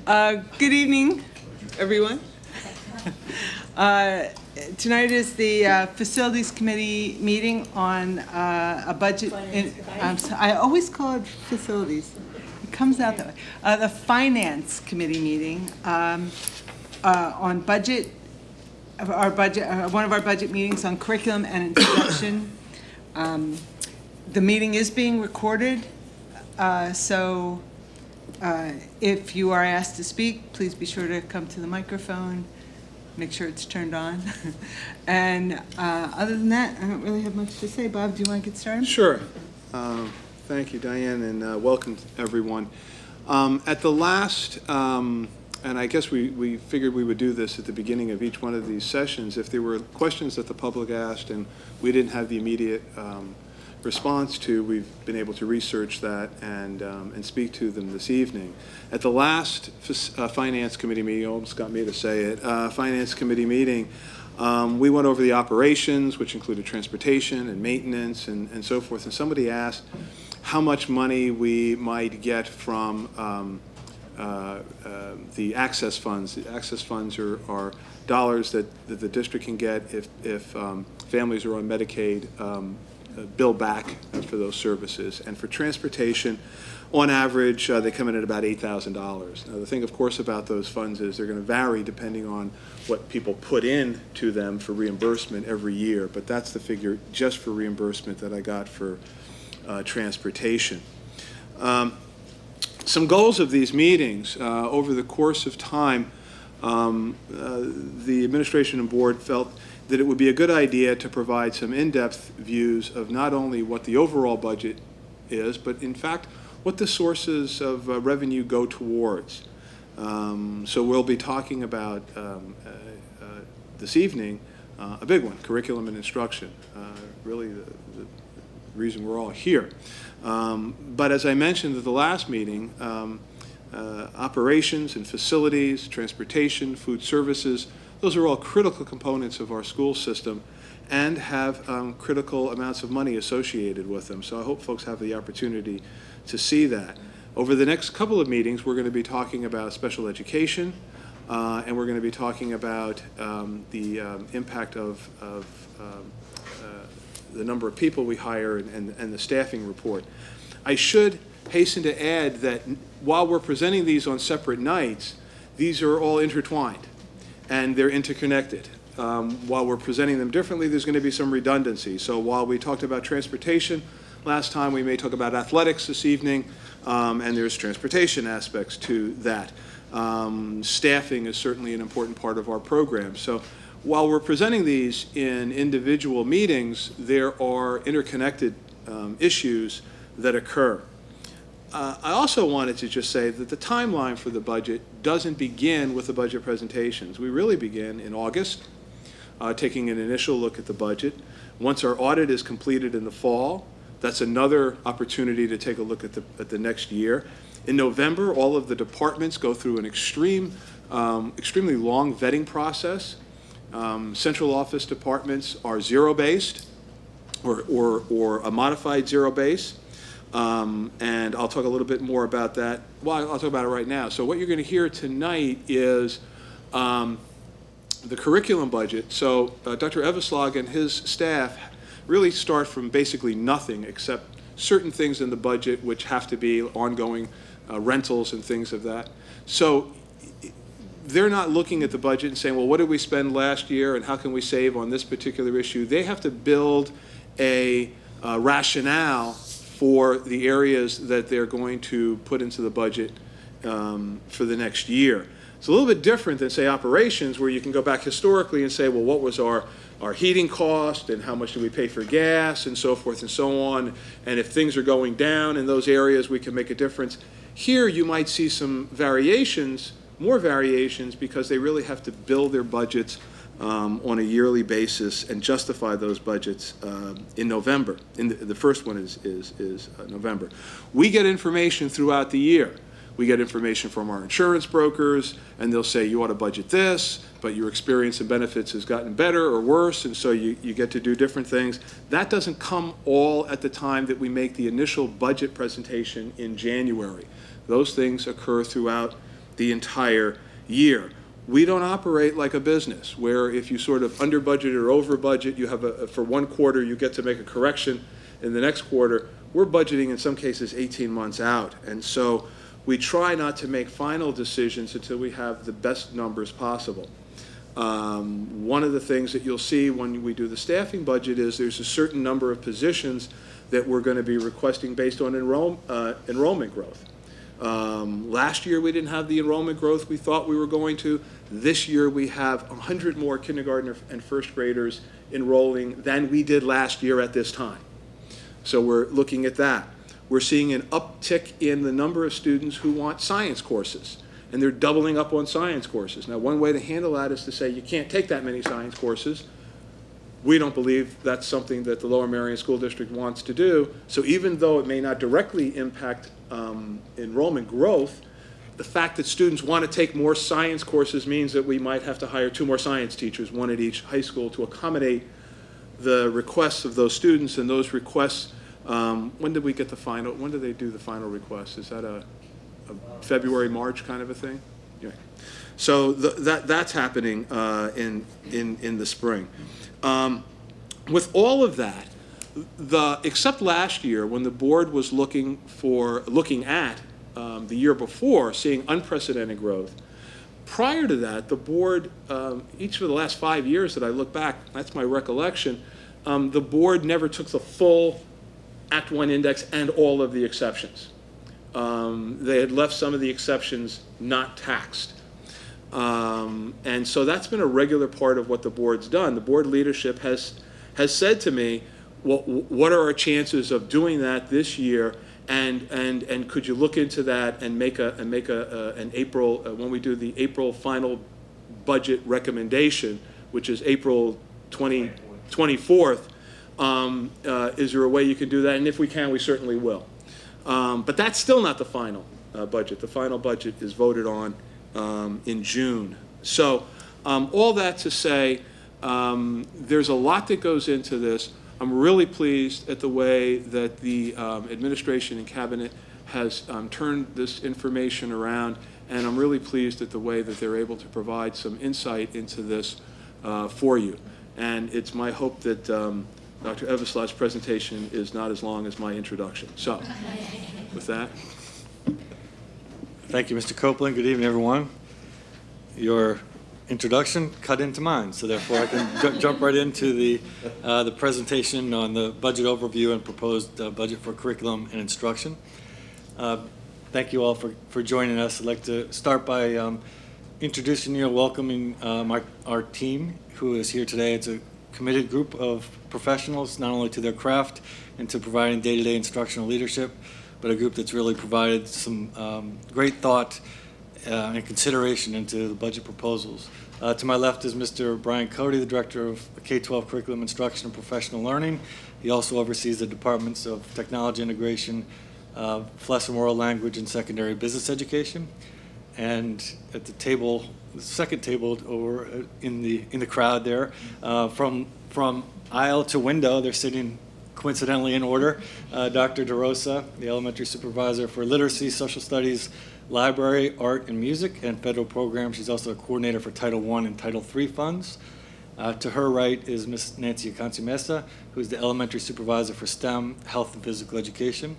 Good evening, everyone. Tonight is the Facilities Committee meeting on a budget. I always call it facilities. It comes out that way. The Finance Committee meeting on budget. Our budget. One of our budget meetings on curriculum and instruction. The meeting is being recorded, so. If you are asked to speak, please be sure to come to the microphone, make sure it's turned on. And other than that, I don't really have much to say. Bob, do you want to get started? Sure. Thank you, Diane, and welcome everyone. At the last, and I guess we figured we would do this at the beginning of each one of these sessions, if there were questions that the public asked and we didn't have the immediate response to, we've been able to research that and speak to them this evening. At the last Finance Committee meeting, you almost got me to say it, Finance Committee meeting, we went over the operations, which included transportation and maintenance and so forth, and somebody asked how much money we might get from the access funds. The access funds are dollars that the district can get if families are on Medicaid, bill back for those services. And for transportation, on average, they come in at about $8,000. Now, the thing, of course, about those funds is they're going to vary depending on what people put in to them for reimbursement every year. But that's the figure just for reimbursement that I got for transportation. Some goals of these meetings over the course of time, the administration and board felt that it would be a good idea to provide some in-depth views of not only what the overall budget is, but in fact, what the sources of revenue go towards. So we'll be talking about this evening a big one, curriculum and instruction, really the reason we're all here. But as I mentioned at the last meeting, operations and facilities, transportation, food services, those are all critical components of our school system and have critical amounts of money associated with them. So I hope folks have the opportunity to see that. Over the next couple of meetings, we're going to be talking about special education, and we're going to be talking about the impact of the number of people we hire and the staffing report. I should hasten to add that while we're presenting these on separate nights, these are all intertwined and they're interconnected. While we're presenting them differently, there's going to be some redundancy. So while we talked about transportation last time, we may talk about athletics this evening, and there's transportation aspects to that. Staffing is certainly an important part of our program. So while we're presenting these in individual meetings, there are interconnected issues that occur. I also wanted to just say that the timeline for the budget doesn't begin with the budget presentations. We really begin in August, taking an initial look at the budget. Once our audit is completed in the fall, that's another opportunity to take a look at the next year. In November, all of the departments go through an extremely long vetting process. Central office departments are zero-based or a modified zero-base. And I'll talk a little bit more about that. Well, I'll talk about it right now. So what you're going to hear tonight is the curriculum budget. So Dr. Eveslag and his staff really start from basically nothing except certain things in the budget which have to be ongoing rentals and things of that. So they're not looking at the budget and saying, well, what did we spend last year and how can we save on this particular issue? They have to build a rationale for the areas that they're going to put into the budget for the next year. It's a little bit different than, say, operations, where you can go back historically and say, well, what was our heating cost and how much do we pay for gas and so forth and so on, and if things are going down in those areas, we can make a difference. Here you might see some variations, more variations, because they really have to build their budgets on a yearly basis and justify those budgets in November. The first one is November. We get information throughout the year. We get information from our insurance brokers, and they'll say, you ought to budget this, but your experience and benefits has gotten better or worse, and so you get to do different things. That doesn't come all at the time that we make the initial budget presentation in January. Those things occur throughout the entire year. We don't operate like a business where if you sort of under budget or over budget, you have for one quarter you get to make a correction in the next quarter. We're budgeting in some cases 18 months out, and so we try not to make final decisions until we have the best numbers possible. One of the things that you'll see when we do the staffing budget is there's a certain number of positions that we're going to be requesting based on enrollment growth. Last year we didn't have the enrollment growth we thought we were going to. This year we have 100 more kindergarten and first graders enrolling than we did last year at this time. So we're looking at that. We're seeing an uptick in the number of students who want science courses, and they're doubling up on science courses. Now, one way to handle that is to say you can't take that many science courses. We don't believe that's something that the Lower Merion School District wants to do. So even though it may not directly impact enrollment growth, the fact that students want to take more science courses means that we might have to hire 2 more science teachers, 1 at each high school, to accommodate the requests of those students. And those requests, when did we get the final, when do they do the final request? Is that a February, March kind of a thing? Yeah. So that's happening in the spring. With all of that, except last year when the board was looking at the year before, seeing unprecedented growth. Prior to that, the board, each of the last 5 years that I look back, that's my recollection, the board never took the full Act 1 index and all of the exceptions. They had left some of the exceptions not taxed. And so that's been a regular part of what the board's done. The board leadership has said to me, well, what are our chances of doing that this year? And could you look into that and make an April, when we do the April final budget recommendation, which is April 24th, is there a way you could do that? And if we can, we certainly will. But that's still not the final budget. The final budget is voted on in June. So all that to say, there's a lot that goes into this. I'm really pleased at the way that the administration and cabinet has turned this information around, and I'm really pleased at the way that they're able to provide some insight into this for you. And it's my hope that Dr. Evesla's presentation is not as long as my introduction. So, with that. Thank you, Mr. Copeland. Good evening, everyone. Your introduction cut into mine, so therefore I can jump right into the presentation on the budget overview and proposed budget for curriculum and instruction. Thank you all for joining us. I'd like to start by introducing you and welcoming our team who is here today. It's a committed group of professionals, not only to their craft and to providing day-to-day instructional leadership, but a group that's really provided some great thought and consideration into the budget proposals. To my left is Mr. Brian Cody, the Director of K-12 Curriculum Instruction and Professional Learning. He also oversees the departments of Technology Integration, FLES and World Language, and Secondary Business Education. And at the table, the second table over in the crowd there, from aisle to window, they're sitting coincidentally in order, Dr. DeRosa, the Elementary Supervisor for Literacy, Social Studies, Library, Art, and Music, and Federal Programs. She's also a coordinator for Title I and Title III funds. To her right is Ms. Nancy Akansi-Mesa, who's the Elementary Supervisor for STEM, Health, and Physical Education.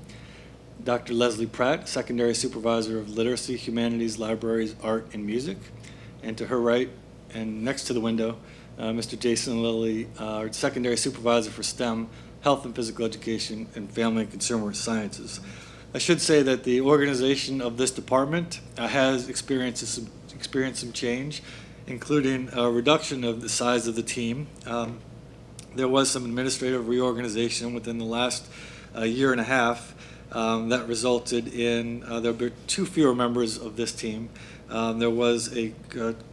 Dr. Leslie Pratt, Secondary Supervisor of Literacy, Humanities, Libraries, Art, and Music. And to her right, and next to the window, Mr. Jason Lilly, our Secondary Supervisor for STEM, Health and Physical Education, and Family and Consumer Sciences. I should say that the organization of this department has experienced some change, including a reduction of the size of the team. There was some administrative reorganization within the last year and a half that resulted in there were 2 fewer members of this team. There was a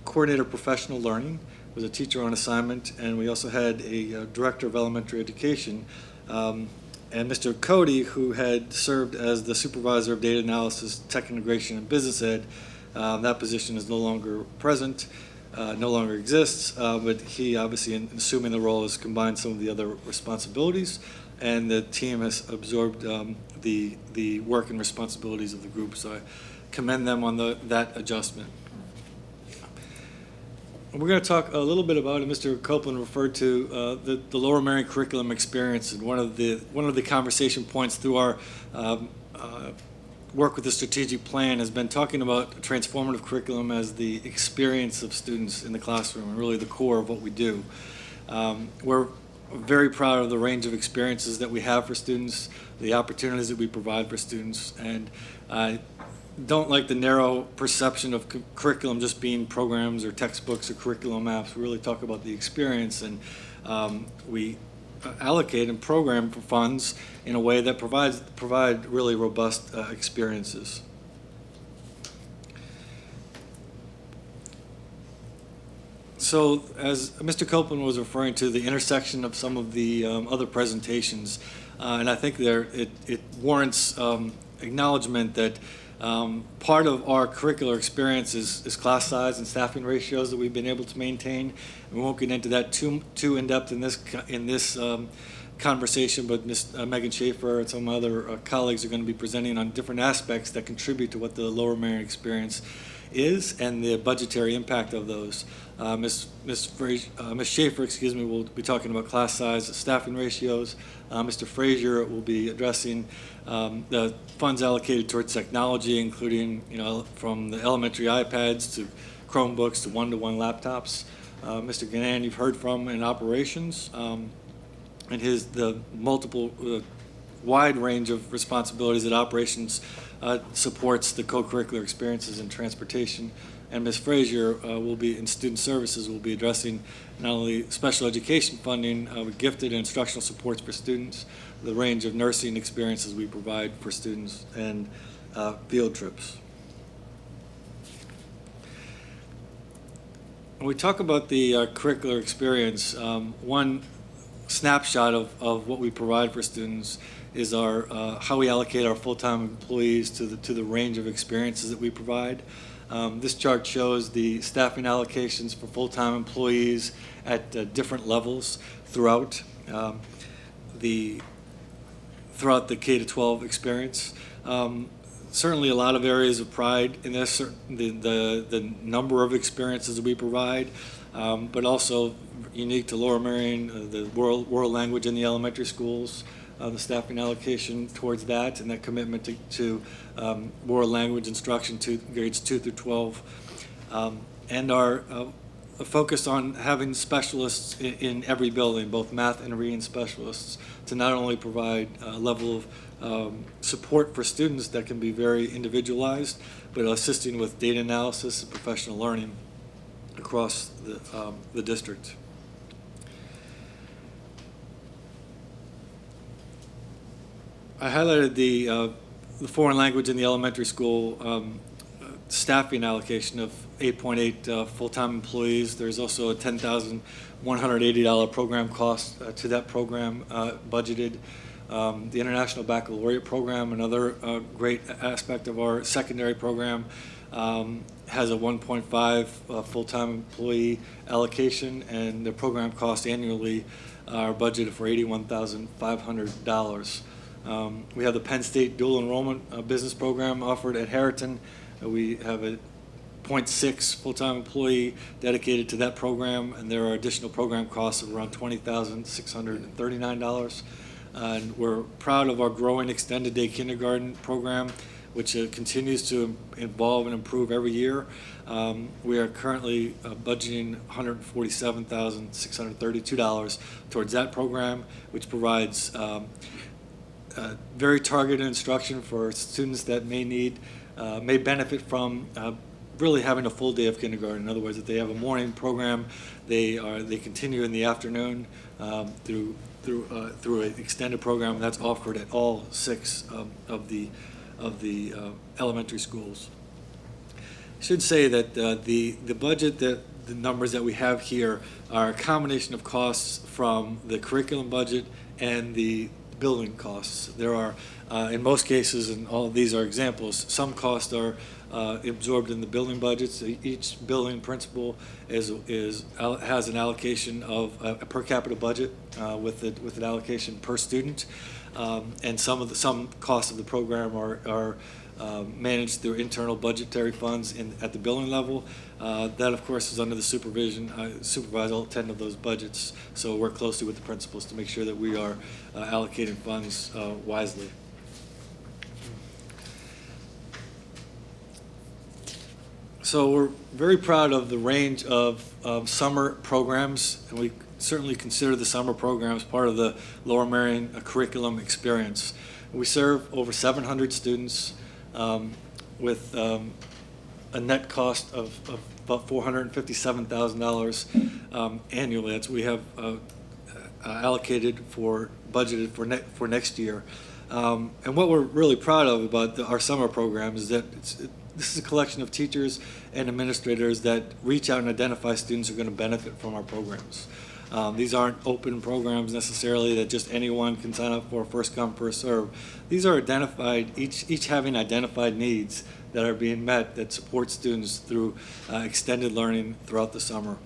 coordinator of professional learning, was a teacher on assignment, and we also had a director of elementary education. And Mr. Cody, who had served as the supervisor of data analysis, tech integration, and business ed, that position is no longer present, no longer exists, but he obviously, in assuming the role, has combined some of the other responsibilities, and the team has absorbed the work and responsibilities of the group. So I commend them on that adjustment. We're going to talk a little bit about it. Mr. Copeland referred to the Lower Merion curriculum experience, and one of the conversation points through our work with the strategic plan has been talking about transformative curriculum as the experience of students in the classroom and really the core of what we do. We're very proud of the range of experiences that we have for students, the opportunities that we provide for students, and I don't like the narrow perception of curriculum just being programs or textbooks or curriculum maps. We really talk about the experience, and we allocate and program for funds in a way that provide really robust experiences. So as Mr. Copeland was referring to, the intersection of some of the other presentations, and I think it warrants acknowledgement that part of our curricular experience is class size and staffing ratios that we've been able to maintain. We won't get into that too in depth in this conversation, but Ms. Megan Schaefer and some other colleagues are going to be presenting on different aspects that contribute to what the Lower Merion experience is and the budgetary impact of those. Ms. Schaefer, will be talking about class size, staffing ratios. Mr. Frazier will be addressing the funds allocated towards technology, including from the elementary iPads to Chromebooks to one-to-one laptops. Mr. Gannon, you've heard from in operations, and the multiple wide range of responsibilities that operations supports the co-curricular experiences in transportation. And Ms. Frazier will be in student services, will be addressing not only special education funding with gifted and instructional supports for students, the range of nursing experiences we provide for students, and field trips. When we talk about the curricular experience, one snapshot of what we provide for students is our how we allocate our full-time employees to the range of experiences that we provide. This chart shows the staffing allocations for full-time employees at different levels throughout the K-12 experience. Certainly a lot of areas of pride in this, the number of experiences that we provide, but also unique to Lower Merion, the world language in the elementary schools, the staffing allocation towards that, and that commitment to world language instruction to grades 2 through 12, and our focus on having specialists in every building, both math and reading specialists, to not only provide a level of support for students that can be very individualized, but assisting with data analysis and professional learning across the district. I highlighted the foreign language in the elementary school staffing allocation of 8.8 full-time employees. There's also a $10,180 program cost to that program budgeted. The International Baccalaureate program, another great aspect of our secondary program, has a 1.5 full-time employee allocation, and the program costs annually are budgeted for $81,500. We have the Penn State dual enrollment business program offered at Harriton. We have a 0.6 full-time employee dedicated to that program, and there are additional program costs of around $20,639. And we're proud of our growing extended day kindergarten program, which continues to evolve and improve every year. We are currently budgeting $147,632 towards that program, which provides very targeted instruction for students that may benefit from really having a full day of kindergarten. In other words, if they have a morning program, they continue in the afternoon through an extended program that's offered at all 6 of the elementary schools. I should say that the budget, the numbers that we have here are a combination of costs from the curriculum budget and the building costs. There are, in most cases, and all of these are examples, some costs are absorbed in the building budgets. Each building principal has an allocation of a per capita budget with an allocation per student, and some costs of the program are managed through internal budgetary funds at the building level. That, of course, is under the supervision. I supervise all 10 of those budgets, so work closely with the principals to make sure that we are allocating funds wisely. So we're very proud of the range of summer programs, and we certainly consider the summer programs part of the Lower Merion curriculum experience. We serve over 700 students with a net cost of about $457,000 annually. That's we have allocated budgeted for next year. And what we're really proud of about our summer program is that this is a collection of teachers and administrators that reach out and identify students who are going to benefit from our programs. These aren't open programs necessarily that just anyone can sign up for, first come, first serve. These are identified, each having identified needs that are being met that support students through extended learning throughout the summer.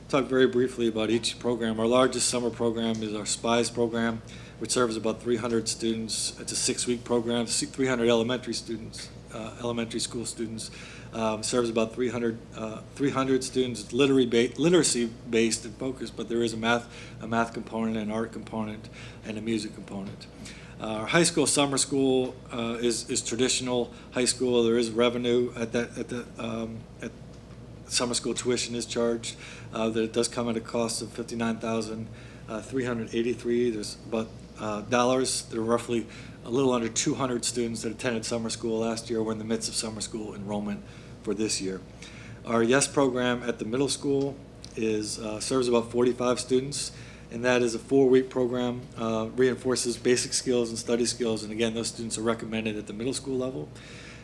Talk very briefly about each program. Our largest summer program is our SPIES program, which serves about 300 students. It's a 6-week program, 300 elementary students. Elementary school students, serves about 300 students. It's literacy-based and focused, but there is a math component, an art component, and a music component. Our high school summer school is traditional high school. There is revenue at summer school tuition is charged. That it does come at a cost of $59,383. There's about dollars. There are roughly a little under 200 students that attended summer school last year. We're in the midst of summer school enrollment for this year. Our YES program at the middle school serves about 45 students, and that is a 4-week program, reinforces basic skills and study skills, and again, those students are recommended at the middle school level.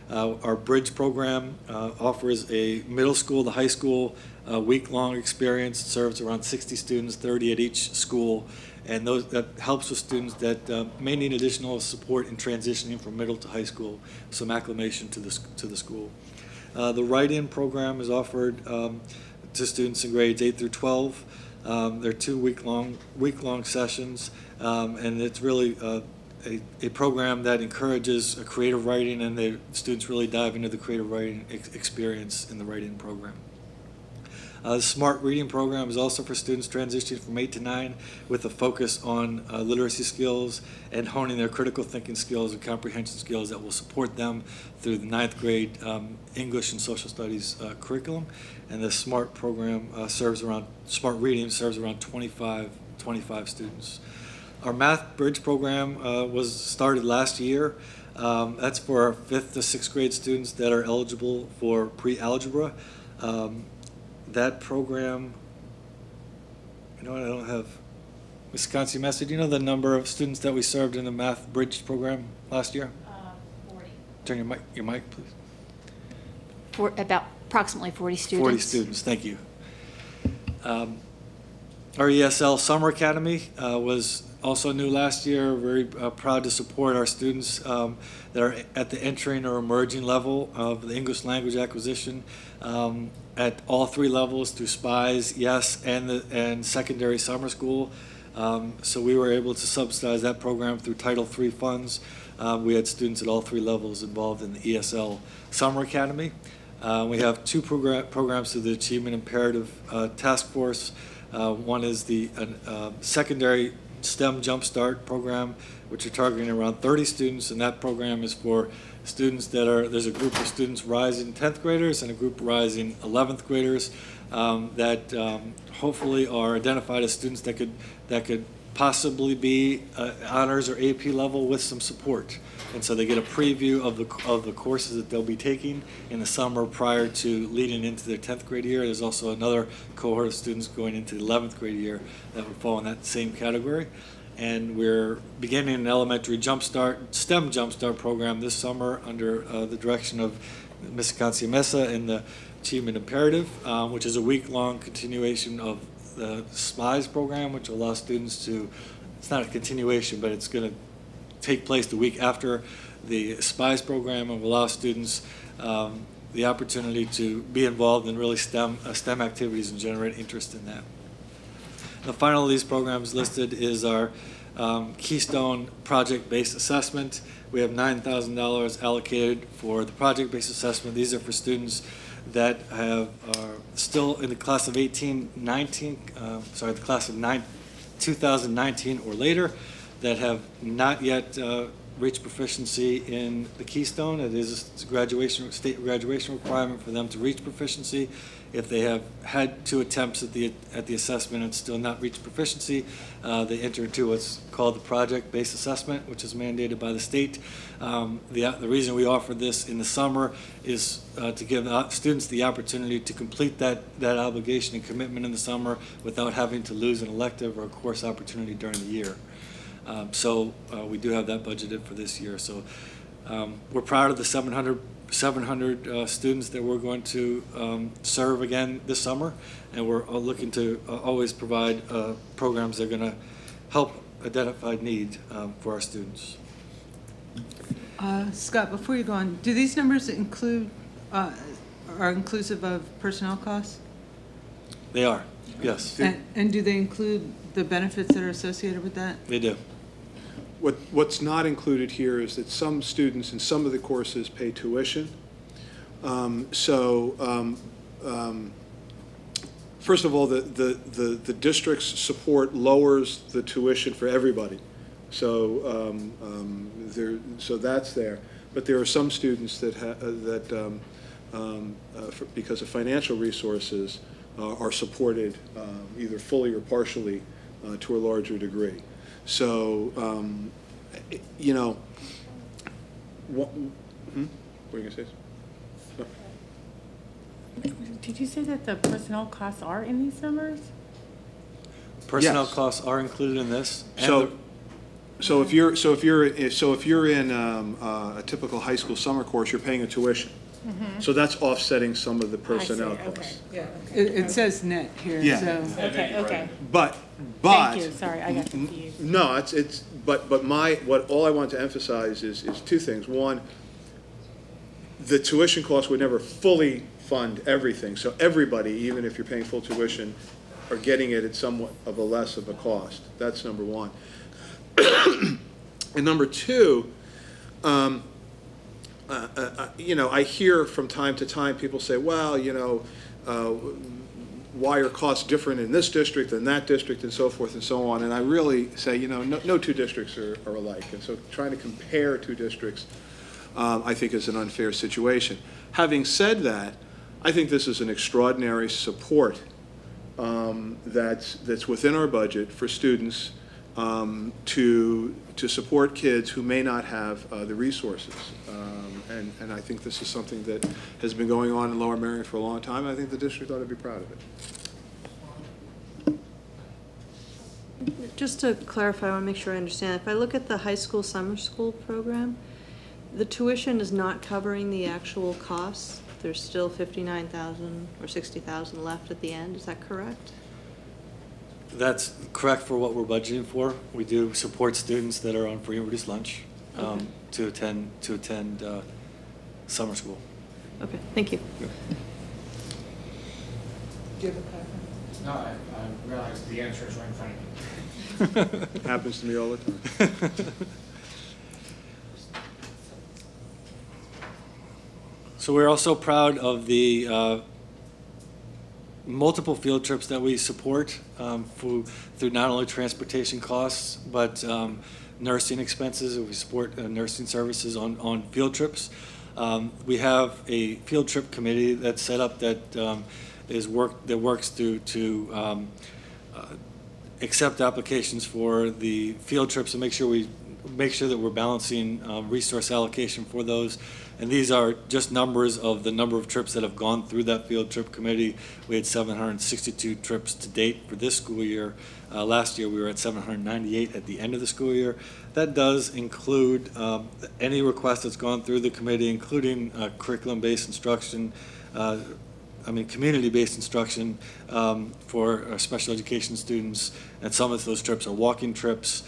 Our Bridge program offers a middle school to high school week-long experience. It serves around 60 students, 30 at each school, and that helps with students that may need additional support in transitioning from middle to high school, some acclimation to the school. The Write-In program is offered to students in grades 8 through 12. They're 2 week-long sessions, and it's really a program that encourages creative writing, and the students really dive into the creative writing experience in the Write-In program. The Smart Reading program is also for students transitioning from 8 to 9 with a focus on literacy skills and honing their critical thinking skills and comprehension skills that will support them through the 9th grade English and social studies curriculum. And the Smart program Smart Reading serves around 25 students. Our Math Bridge program was started last year. That's for our 5th to 6th grade students that are eligible for pre-algebra. That program, I don't have, Ms. Lmsb, do you know the number of students that we served in the Math Bridge program last year? 40. Turn your mic, please. For about approximately 40 students. 40 students, thank you. Our ESL Summer Academy was also new last year. Very proud to support our students that are at the entering or emerging level of the English language acquisition at all 3 levels through SPIES, YES, and secondary summer school. So we were able to subsidize that program through Title III funds. We had students at all 3 levels involved in the ESL Summer Academy. We have 2 programs through the Achievement Imperative Task Force. One is the secondary STEM Jumpstart program, which are targeting around 30 students, and that program is for students there's a group of students rising 10th graders and a group rising 11th graders that hopefully are identified as students that could possibly be honors or AP level with some support. And so they get a preview of the courses that they'll be taking in the summer prior to leading into their 10th grade year. There's also another cohort of students going into the 11th grade year that would fall in that same category. And we're beginning an elementary STEM Jumpstart program this summer under the direction of Ms. Lmsb in the Achievement Imperative, which is a week-long continuation of the SPIES program, which will allow students to, it's not a continuation, but it's going to take place the week after the SPIES program and will allow students the opportunity to be involved in really STEM activities and generate interest in that. The final of these programs listed is our Keystone project-based assessment. We have $9,000 allocated for the project-based assessment. These are for students that are still in the class of 2019 or later, that have not yet reached proficiency in the Keystone. It is a state graduation requirement for them to reach proficiency. If they have had 2 attempts at the assessment and still not reached proficiency, they enter into what's called the project-based assessment, which is mandated by the state. The reason we offer this in the summer is to give students the opportunity to complete that obligation and commitment in the summer without having to lose an elective or a course opportunity during the year. So we do have that budgeted for this year. So we're proud of the 700 students that we're going to serve again this summer, and we're looking to always provide programs that are going to help identify need for our students. Scott, before you go on, do these numbers include, are inclusive of personnel costs? They are, yes. And do they include the benefits that are associated with that? They do. What's not included here is that some students in some of the courses pay tuition. First of all, the district's support lowers the tuition for everybody. So so that's there. But there are some students that because of financial resources, are supported either fully or partially to a larger degree. So, you know, what were you going to say? No. Did you say that the personnel costs are in these numbers? Personnel Yes. costs are included in this. So if you're in a typical high school summer course, you're paying a tuition. Mm-hmm. So that's offsetting some of the personnel costs. Okay. It says net here, Yeah. so. Okay. But Thank you. Sorry, I got confused. No, but all I want to emphasize is 2 things. One, the tuition costs would never fully fund everything. So everybody, even if you're paying full tuition, are getting it at somewhat of a less of a cost. That's number 1. And number 2, you know, I hear from time to time people say, well, you know, why are costs different in this district than that district, and so forth and so on. And I really say, you know, no 2 districts are alike. And so trying to compare 2 districts, I think, is an unfair situation. Having said that, I think this is an extraordinary support that's within our budget for students to support kids who may not have the resources. And I think this is something that has been going on in Lower Merion for a long time. I think the district ought to be proud of it. Just to clarify, I want to make sure I understand. If I look at the high school summer school program, the tuition is not covering the actual costs. There's still $59,000 or $60,000 left at the end. Is that correct? That's correct for what we're budgeting for. We do support students that are on free and reduced lunch to attend summer school. Okay, thank you. Yeah. Do you have a comment? No, I realized the answer is right in front of me. Happens to me all the time. So we're also proud of the multiple field trips that we support through not only transportation costs, but nursing expenses. We support nursing services on field trips. We have a field trip committee that's set up that works to accept applications for the field trips and make sure that we're balancing resource allocation for those. And these are just numbers of the number of trips that have gone through that field trip committee. We had 762 trips to date for this school year. Last year we were at 798 at the end of the school year. That does include any request that's gone through the committee, including curriculum-based instruction, community-based instruction for special education students, and some of those trips are walking trips.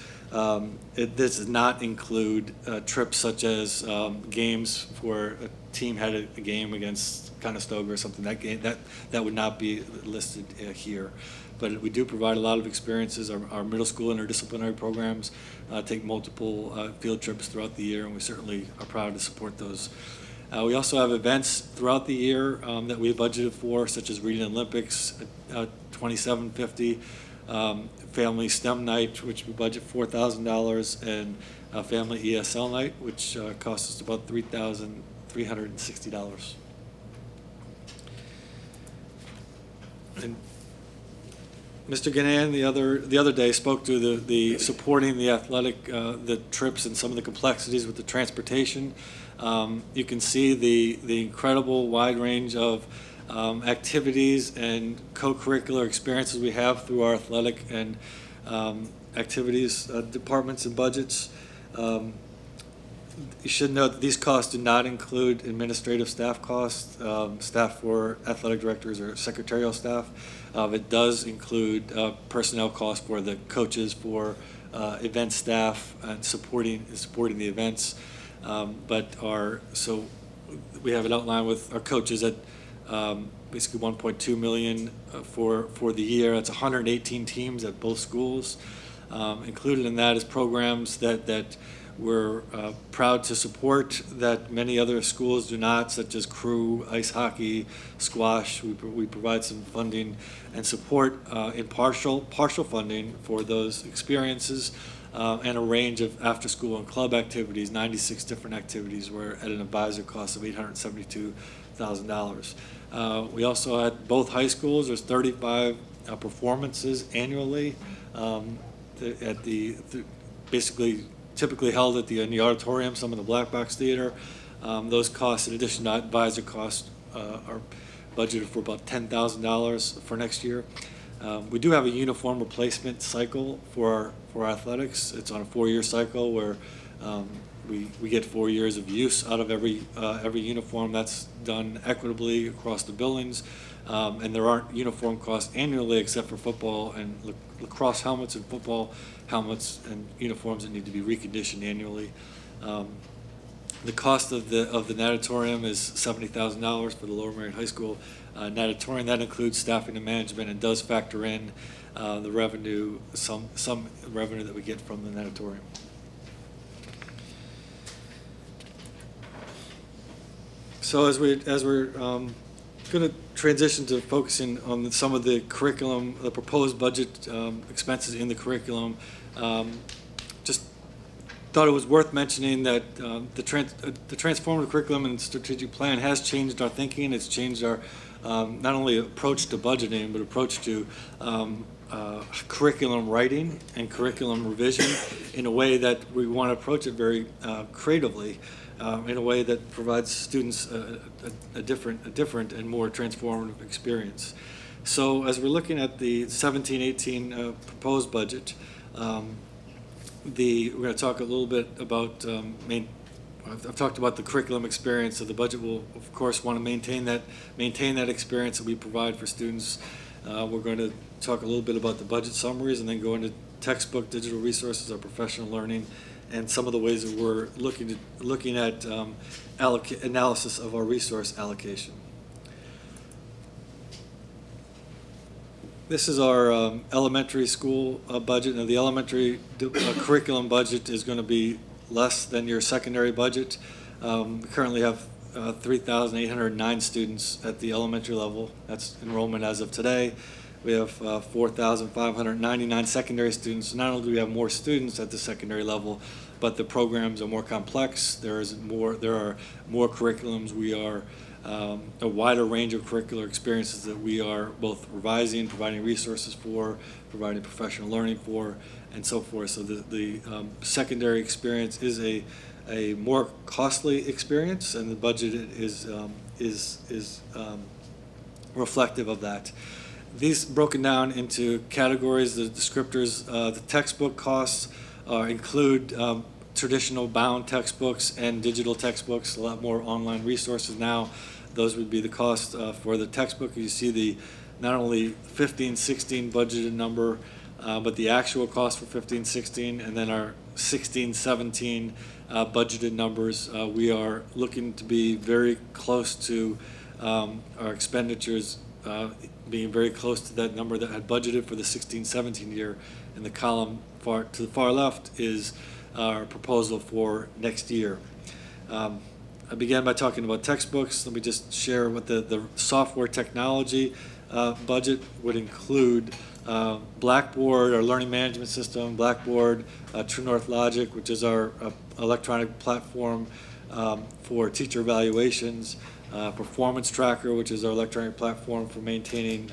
This does not include trips such as games where a team had a game against Conestoga or something. That would not be listed here. but we do provide a lot of experiences. Our middle school interdisciplinary programs take multiple field trips throughout the year, and we certainly are proud to support those. We also have events throughout the year that we budgeted for, such as Reading Olympics, 2750, Family STEM Night, which we budget $4,000, and Family ESL Night, which costs us about $3,360. And Mr. Gannon the other day spoke to the supporting the athletic, the trips and some of the complexities with the transportation. You can see the incredible wide range of activities and co-curricular experiences we have through our athletic and activities departments and budgets. You should note that these costs do not include administrative staff costs, staff for athletic directors or secretarial staff. It does include personnel costs for the coaches, for event staff, and supporting the events. So we have it outlined with our coaches at basically $1.2 million for the year. That's 118 teams at both schools. Included in that is programs that we're proud to support that many other schools do not, such as crew, ice hockey, squash. We provide some funding and support in partial funding for those experiences, and a range of after-school and club activities, 96 different activities, were at an advisor cost of $872,000. We also at both high schools, there's 35 performances annually basically typically held in the auditorium, some in the Black Box Theater. Those costs, in addition to advisor costs, are budgeted for about $10,000 for next year. We do have a uniform replacement cycle for athletics. It's on a 4-year cycle where we get 4 years of use out of every uniform. That's done equitably across the buildings, and there aren't uniform costs annually except for football and lacrosse helmets and football helmets and uniforms that need to be reconditioned annually. The cost of the natatorium is $70,000 for the Lower Merion High School natatorium. That includes staffing and management and does factor in the revenue, some revenue that we get from the natatorium. So as we're going to transition to focusing on some of the curriculum, the proposed budget expenses in the curriculum, just thought it was worth mentioning that the transformative curriculum and strategic plan has changed our thinking. It's changed our not only approach to budgeting, but approach to curriculum writing and curriculum revision in a way that we want to approach it very creatively. In a way that provides students a different and more transformative experience. So as we're looking at the 17-18 proposed budget, we're going to talk a little bit about I've talked about the curriculum experience, so the budget will of course want to maintain that experience that we provide for students. We're going to talk a little bit about the budget summaries and then go into textbook, digital resources, our professional learning, and some of the ways that we're looking at analysis of our resource allocation. This is our elementary school budget. Now the elementary curriculum budget is going to be less than your secondary budget. We currently have 3,809 students at the elementary level. That's enrollment as of today. We have 4,599 secondary students. Not only do we have more students at the secondary level, but the programs are more complex. There are more curriculums. We are a wider range of curricular experiences that we are both revising, providing resources for, providing professional learning for, and so forth. So the secondary experience is a more costly experience, and the budget is reflective of that. These broken down into categories, the descriptors, the textbook costs include traditional bound textbooks and digital textbooks, a lot more online resources now. Those would be the cost for the textbook. You see the not only 15-16 budgeted number, but the actual cost for 15-16, and then our 16-17 budgeted numbers. We are looking to be very close to our expenditures being very close to that number that had budgeted for the 16-17 year. And the column to the far left is our proposal for next year. I began by talking about textbooks. Let me just share what the software technology budget would include. Blackboard, our learning management system, Blackboard, True North Logic, which is our electronic platform for teacher evaluations, Performance Tracker, which is our electronic platform for maintaining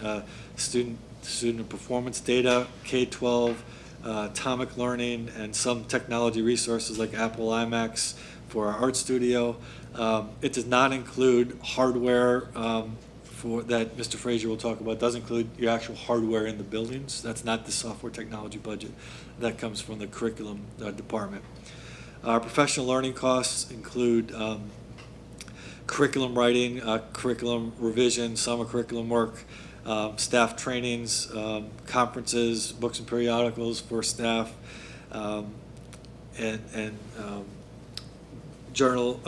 student performance data, K-12, Atomic Learning, and some technology resources like Apple iMacs for our art studio. It does not include hardware for that Mr. Frazier will talk about. It does include your actual hardware in the buildings. That's not the software technology budget. That comes from the curriculum department. Our professional learning costs include curriculum writing, curriculum revision, summer curriculum work, staff trainings, conferences, books and periodicals for staff, and journal,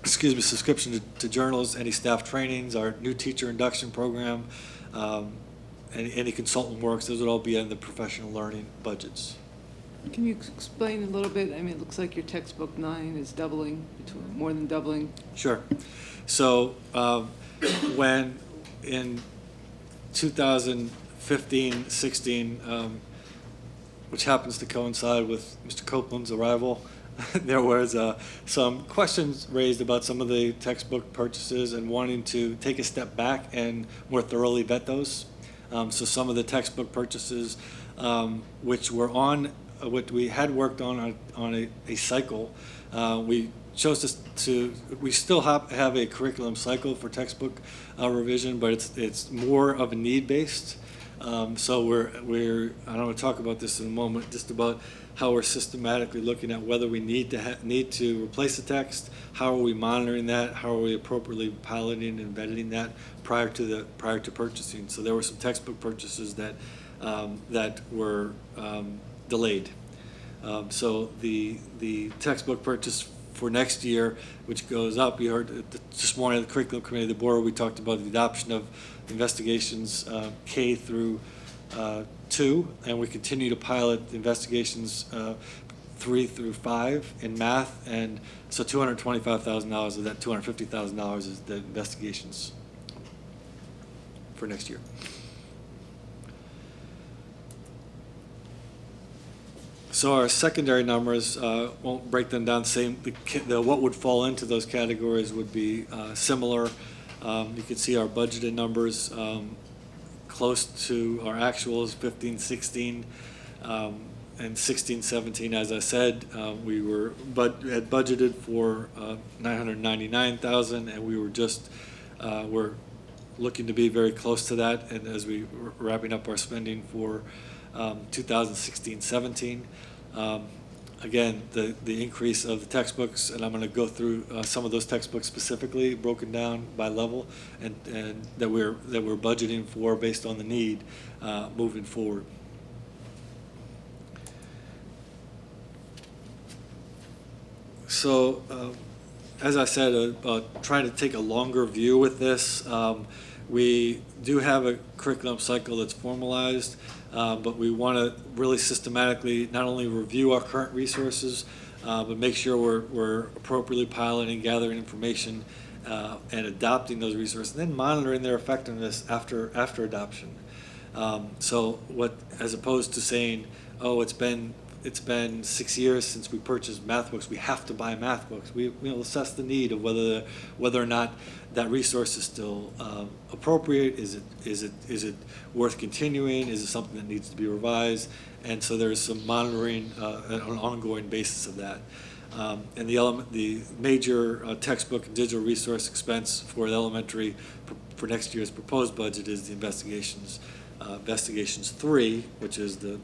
subscription to journals, any staff trainings, our new teacher induction program, any consultant works. Those would all be in the professional learning budgets. Can you explain a little bit? I mean, it looks like your textbook 9 is doubling, more than doubling. Sure. So when in 2015-16, which happens to coincide with Mr. Copeland's arrival, there was some questions raised about some of the textbook purchases and wanting to take a step back and more thoroughly vet those. So some of the textbook purchases, which were on what we had worked on a cycle, we chose we still have a curriculum cycle for textbook revision, but it's more of a need-based. So we're I don't want to talk about this in a moment, just about how we're systematically looking at whether we need to replace the text, how are we monitoring that, how are we appropriately piloting and vetting that prior to purchasing. So there were some textbook purchases that were delayed. So the textbook purchase for next year, which goes up, you heard this morning at the curriculum committee of the board, we talked about the adoption of investigations K through 2, and we continue to pilot investigations 3 through 5 in math, and so $225,000 of that $250,000 is the investigations for next year. So our secondary numbers, won't break them down the same. What would fall into those categories would be similar. You can see our budgeted numbers close to our actuals, 15-16, and 16-17. As I said, we had budgeted for $999,000, and we were we're looking to be very close to that. And as we were wrapping up our spending for 2016-17. Again, the increase of the textbooks, and I'm going to go through some of those textbooks specifically, broken down by level, and that we're budgeting for based on the need moving forward. So, as I said, trying to take a longer view with this. We do have a curriculum cycle that's formalized, but we want to really systematically not only review our current resources, but make sure we're appropriately piloting, gathering information, and adopting those resources, and then monitoring their effectiveness after adoption. So as opposed to saying, oh, it's been 6 years since we purchased math books, we have to buy math books. We'll assess the need of whether or not that resource is still appropriate. Is it worth continuing? Is it something that needs to be revised? And so there's some monitoring on an ongoing basis of that. And the major textbook and digital resource expense for the elementary for next year's proposed budget is the investigations 3, which is the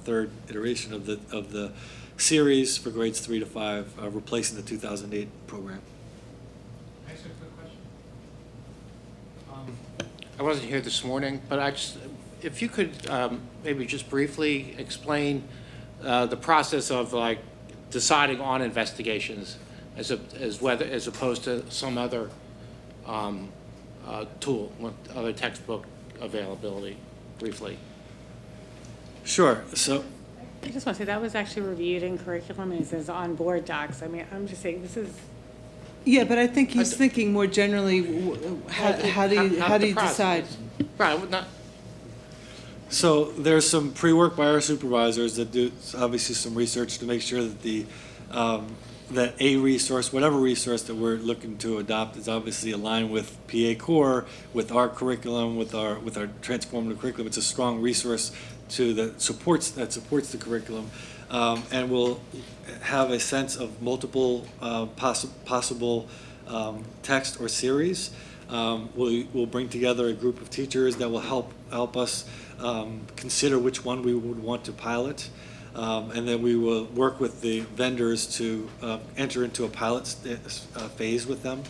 third iteration of the series for grades 3 to 5, replacing the 2008 program. Can I ask a quick question? I wasn't here this morning, but if you could maybe just briefly explain the process of like deciding on investigations as opposed to some other tool, with other textbook availability, briefly. Sure. So I just want to say that was actually reviewed in curriculum and it says on board docs. I mean, I'm just saying, this is, Yeah, but I think he's thinking more generally, how do you Not the decide? process. Right, not, So there's some pre-work by our supervisors that do obviously some research to make sure that that a resource, whatever resource that we're looking to adopt, is obviously aligned with PA Core, with our curriculum, with our transformative curriculum. It's a strong resource that supports the curriculum, and will have a sense of multiple possible text or series. We'll bring together a group of teachers that will help us consider which one we would want to pilot, and then we will work with the vendors to enter into a pilot phase with them.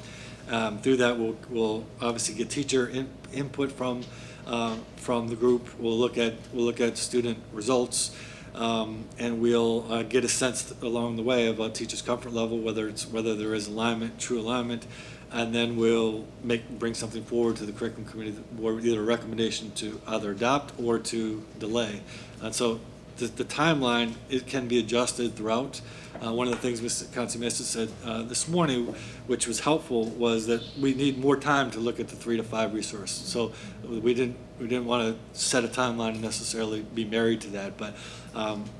Through that, we'll obviously get teacher input from the group. We'll look at student results, and we'll get a sense along the way about teachers' comfort level, whether there is alignment, true alignment. And then we'll bring something forward to the curriculum committee, or either a recommendation to either adopt or to delay. And so the timeline, it can be adjusted throughout. One of the things Mr. Councilmester said this morning, which was helpful, was that we need more time to look at the 3 to 5 resource. So we didn't want to set a timeline and necessarily be married to that, but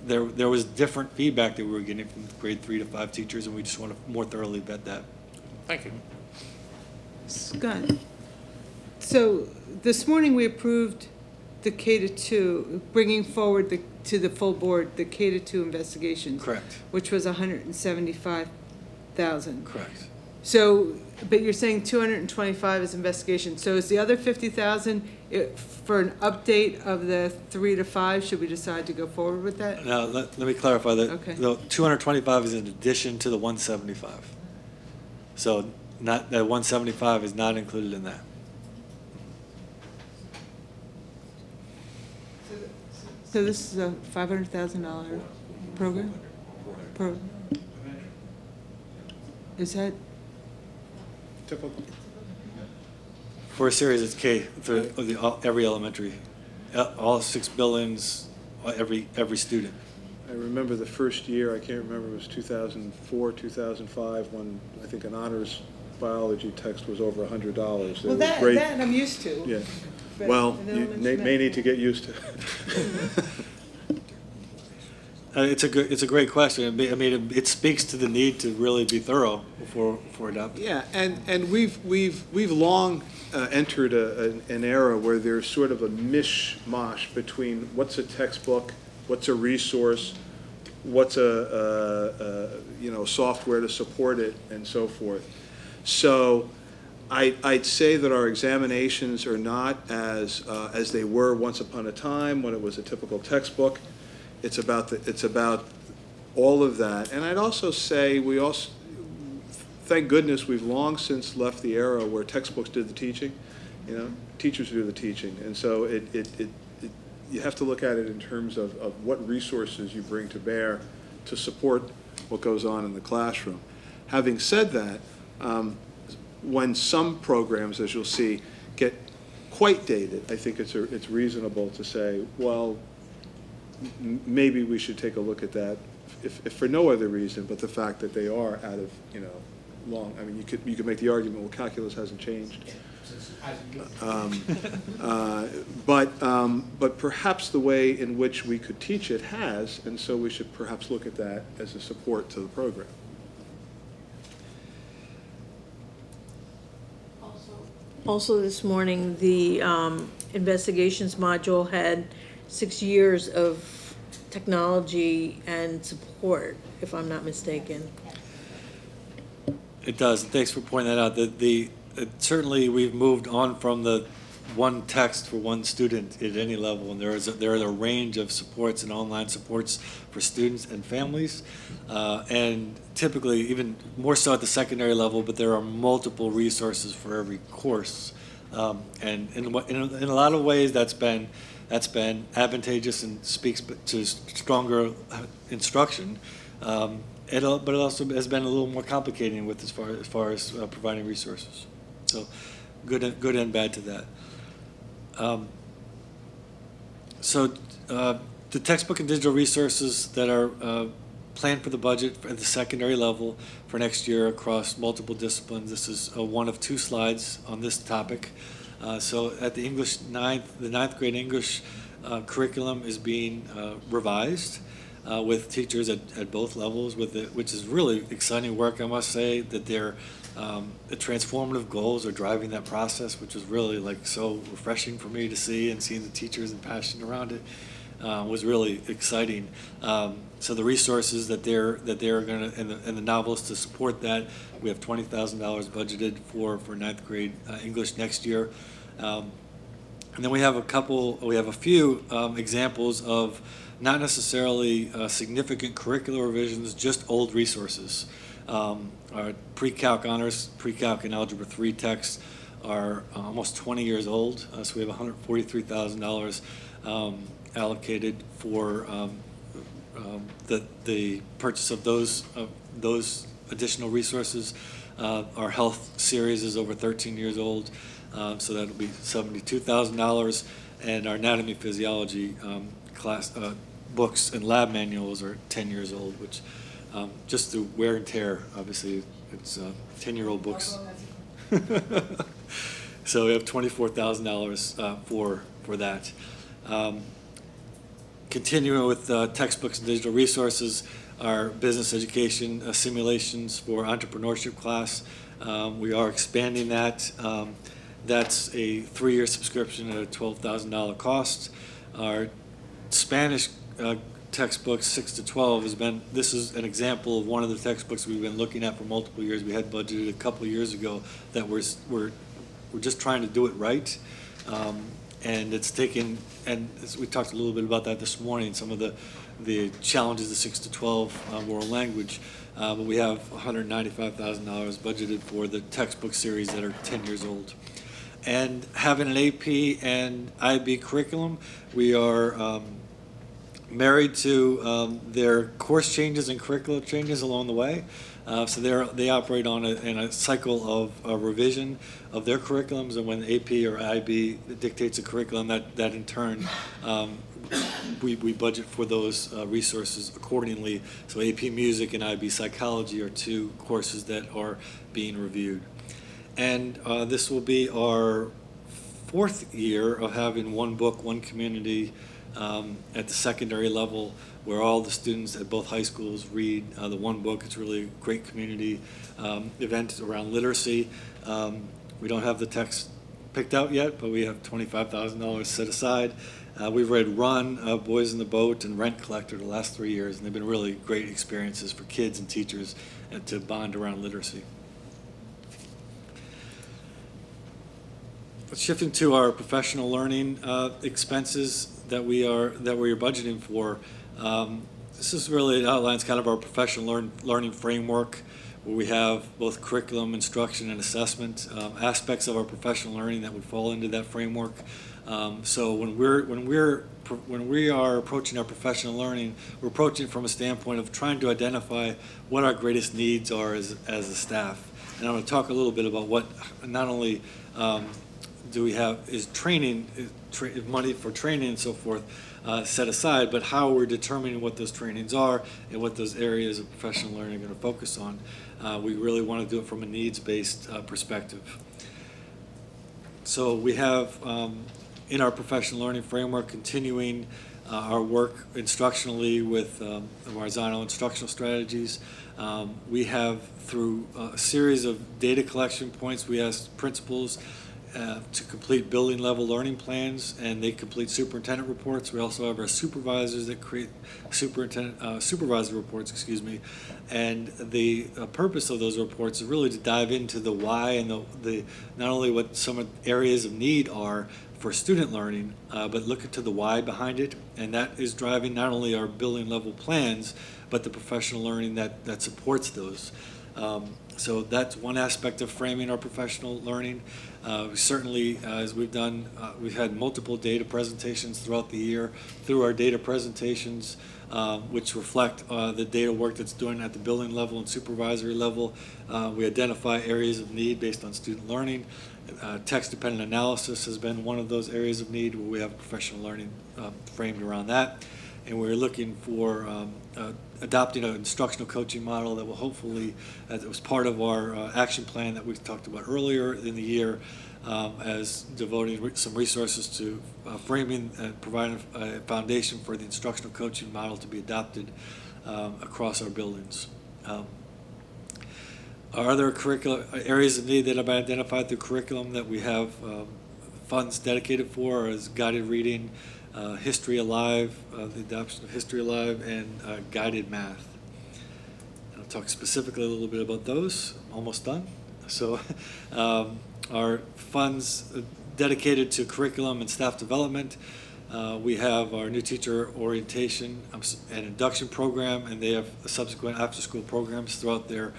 there was different feedback that we were getting from grade 3 to 5 teachers, and we just want to more thoroughly vet that. thank you. Scott, so this morning we approved the K-2, bringing forward to the full board, the K-2 investigations. Correct. Which was 175,000. Correct. So, but you're saying 225 is investigation. So is the other 50,000 for an update of the 3 to 5? Should we decide to go forward with that? Now, let me clarify that. Okay. The 225 is in addition to the 175. So that 175 is not included in that. So this is a $500,000 program? Is that? Typical. For a series, it's K for every elementary, all 6 buildings, every student. I remember the first year, I can't remember, it was 2004, 2005, when I think an honors biology text was over $100. Well, that I'm used to. Yeah. But Well, in you elementary may need to get used to it. It's a great question. I mean, it speaks to the need to really be thorough before adopting. Yeah, and we've long entered an era where there's sort of a mishmash between what's a textbook, what's a resource, what's a software to support it, and so forth. So I'd say that our examinations are not as they were once upon a time when it was a typical textbook. It's about all of that, and I'd also say thank goodness we've long since left the era where textbooks did the teaching. Teachers do the teaching, and so you have to look at it in terms of what resources you bring to bear to support what goes on in the classroom. Having said that, when some programs, as you'll see, get quite dated, I think it's reasonable to say, well, maybe we should take a look at that, if for no other reason but the fact that they are out of long. I mean, you could make the argument, well, calculus hasn't changed. But perhaps the way in which we could teach it has, and so we should perhaps look at that as a support to the program. Also this morning, the investigations module had 6 years of technology and support, if I'm not mistaken. It does. Thanks for pointing that out. Certainly, we've moved on from the one text for one student at any level, and there are a range of supports and online supports for students and families, and typically even more so at the secondary level. But there are multiple resources for every course, and in a lot of ways that's been advantageous and speaks to stronger instruction. But it also has been a little more complicated as far as providing resources. So good and bad to that. So the textbook and digital resources that are planned for the budget at the secondary level for next year across multiple disciplines. This is one of 2 slides on this topic. So at the ninth grade English curriculum is being revised with teachers at both levels, which is really exciting work, I must say, that their transformative goals are driving that process, which is really like so refreshing for me to see, and seeing the teachers and passion around it was really exciting. So the resources that they're going to, and the novels to support that, we have $20,000 budgeted for ninth grade English next year. And then we have a few examples of not necessarily significant curricular revisions, just old resources. Our pre-calc honors, pre-calc and algebra 3 texts are almost 20 years old, so we have $143,000 allocated for the purchase of those additional resources. Our health series is over 13 years old, so that'll be $72,000, and our anatomy physiology class books and lab manuals are 10 years old, which just through wear and tear, obviously, it's 10-year-old books. So we have $24,000 for that. Continuing with textbooks and digital resources, our business education simulations for entrepreneurship class, we are expanding that. That's a 3-year subscription at a $12,000 cost. Our Spanish textbooks 6 to 12 this is an example of one of the textbooks we've been looking at for multiple years. We had budgeted a couple of years ago that we're just trying to do it right. And it's taken, and we talked a little bit about that this morning, some of the challenges of 6 to 12 world language, but we have $195,000 budgeted for the textbook series that are 10 years old. And having an AP and IB curriculum, we are married to their course changes and curricular changes along the way. So they operate in a cycle of revision of their curriculums, and when AP or IB dictates a curriculum, that in turn we budget for those resources accordingly. So AP Music and IB Psychology are 2 courses that are being reviewed. And this will be our 4th year of having one book, one community at the secondary level, where all the students at both high schools read the one book. It's really a great community event around literacy. We don't have the text picked out yet, but we have $25,000 set aside. We've read Run, Boys in the Boat, and Rent Collector the last 3 years, and they've been really great experiences for kids and teachers to bond around literacy. Shifting to our professional learning expenses that we are budgeting for, this is really, it outlines kind of our professional learning framework, where we have both curriculum, instruction, and assessment aspects of our professional learning that would fall into that framework. So when we are approaching our professional learning, we're approaching from a standpoint of trying to identify what our greatest needs are as a staff. And I'm going to talk a little bit about what not only do we have is training, money for training and so forth set aside, but how we're determining what those trainings are and what those areas of professional learning are going to focus on. We really want to do it from a needs-based perspective. So we have in our professional learning framework continuing our work instructionally with the Marzano instructional strategies. We have, through a series of data collection points, we asked principals to complete building level learning plans, and they complete superintendent reports. We also have our supervisors that create supervisor reports, and the purpose of those reports is really to dive into the why and the not only what some of the areas of need are for student learning, but look into the why behind it, and that is driving not only our building level plans, but the professional learning that supports those. So that's one aspect of framing our professional learning. Certainly, as we've done, we've had multiple data presentations throughout the year. Through our data presentations, which reflect the data work that's done at the building level and supervisory level. We identify areas of need based on student learning. Text-dependent analysis has been one of those areas of need where we have professional learning framed around that. And we're looking for adopting an instructional coaching model that will hopefully, as it was part of our action plan that we talked about earlier in the year, as devoting some resources to framing and providing a foundation for the instructional coaching model to be adopted across our buildings. Our other curricular areas of need that have been identified through curriculum that we have funds dedicated for is guided reading, History Alive, the adoption of History Alive, and guided math. I'll talk specifically a little bit about those. I'm almost done. So our funds dedicated to curriculum and staff development. We have our new teacher orientation and induction program, and they have subsequent after-school programs throughout their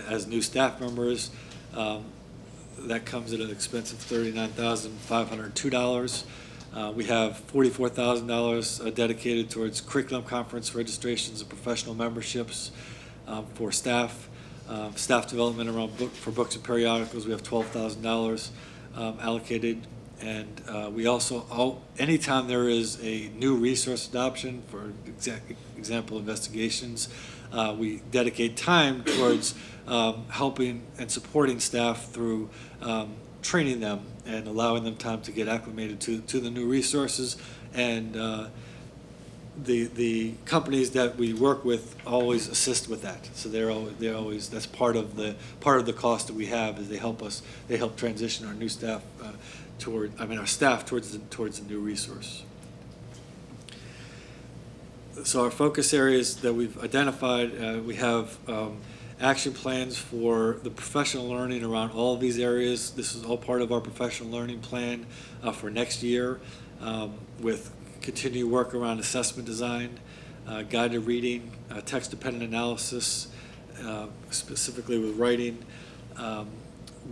as new staff members. That comes at an expense of $39,502. We have $44,000 dedicated towards curriculum conference registrations and professional memberships for staff. Staff development around for books and periodicals, we have $12,000 allocated. And we also, anytime there is a new resource adoption, for example, investigations, we dedicate time towards helping and supporting staff through training them and allowing them time to get acclimated to the new resources. And the companies that we work with always assist with that. So they're always that's part of the cost that we have, is they help transition our new staff our staff towards the new resource. So our focus areas that we've identified, we have action plans for the professional learning around all of these areas. This is all part of our professional learning plan for next year, with continued work around assessment design, guided reading, text-dependent analysis, specifically with writing,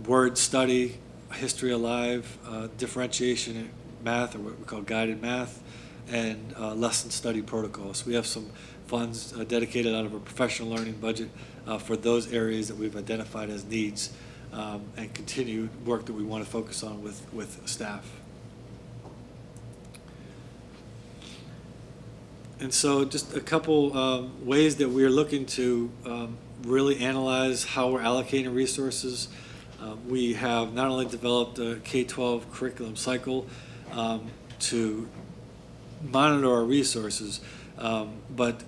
word study, History Alive, differentiation in math, or what we call guided math, and lesson study protocols. We have some funds dedicated out of our professional learning budget for those areas that we've identified as needs, and continued work that we want to focus on with staff. And so just a couple ways that we're looking to really analyze how we're allocating resources. We have not only developed a K-12 curriculum cycle to monitor our resources, but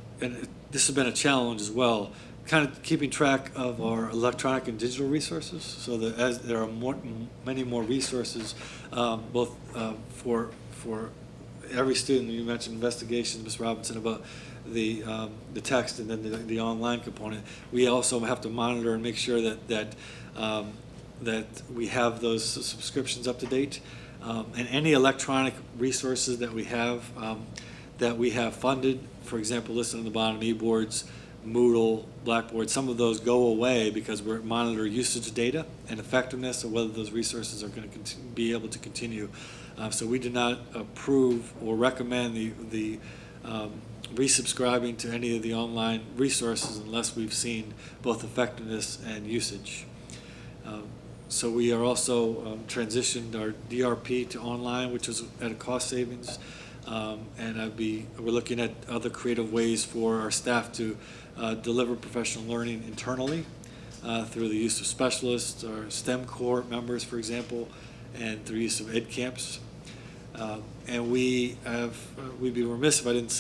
this has been a challenge as well, kind of keeping track of our electronic and digital resources, so that as there are many more resources, both for every student. You mentioned investigations, Ms. Robinson, about the text and then the online component. We also have to monitor and make sure that we have those subscriptions up to date, and any electronic resources that we have funded. For example, listed on the bottom, e-boards, Moodle, Blackboard. Some of those go away because we're monitor usage data and effectiveness of whether those resources are going to be able to continue. So we do not approve or recommend the resubscribing to any of the online resources unless we've seen both effectiveness and usage. So we are also transitioned our DRP to online, which is at a cost savings, and we're looking at other creative ways for our staff to deliver professional learning internally through the use of specialists or STEM core members, for example, and through use of ed camps. And we'd be remiss if I didn't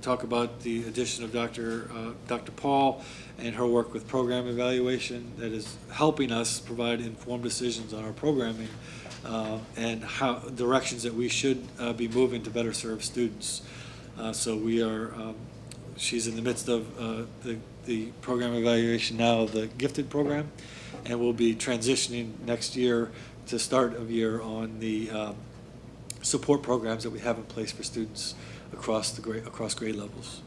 talk about the addition of Dr. Paul and her work with program evaluation that is helping us provide informed decisions on our programming and how directions that we should be moving to better serve students. So we are, she's in the midst of the program evaluation now of the gifted program, and we'll be transitioning next year to start of year on the support programs that we have in place for students across grade levels.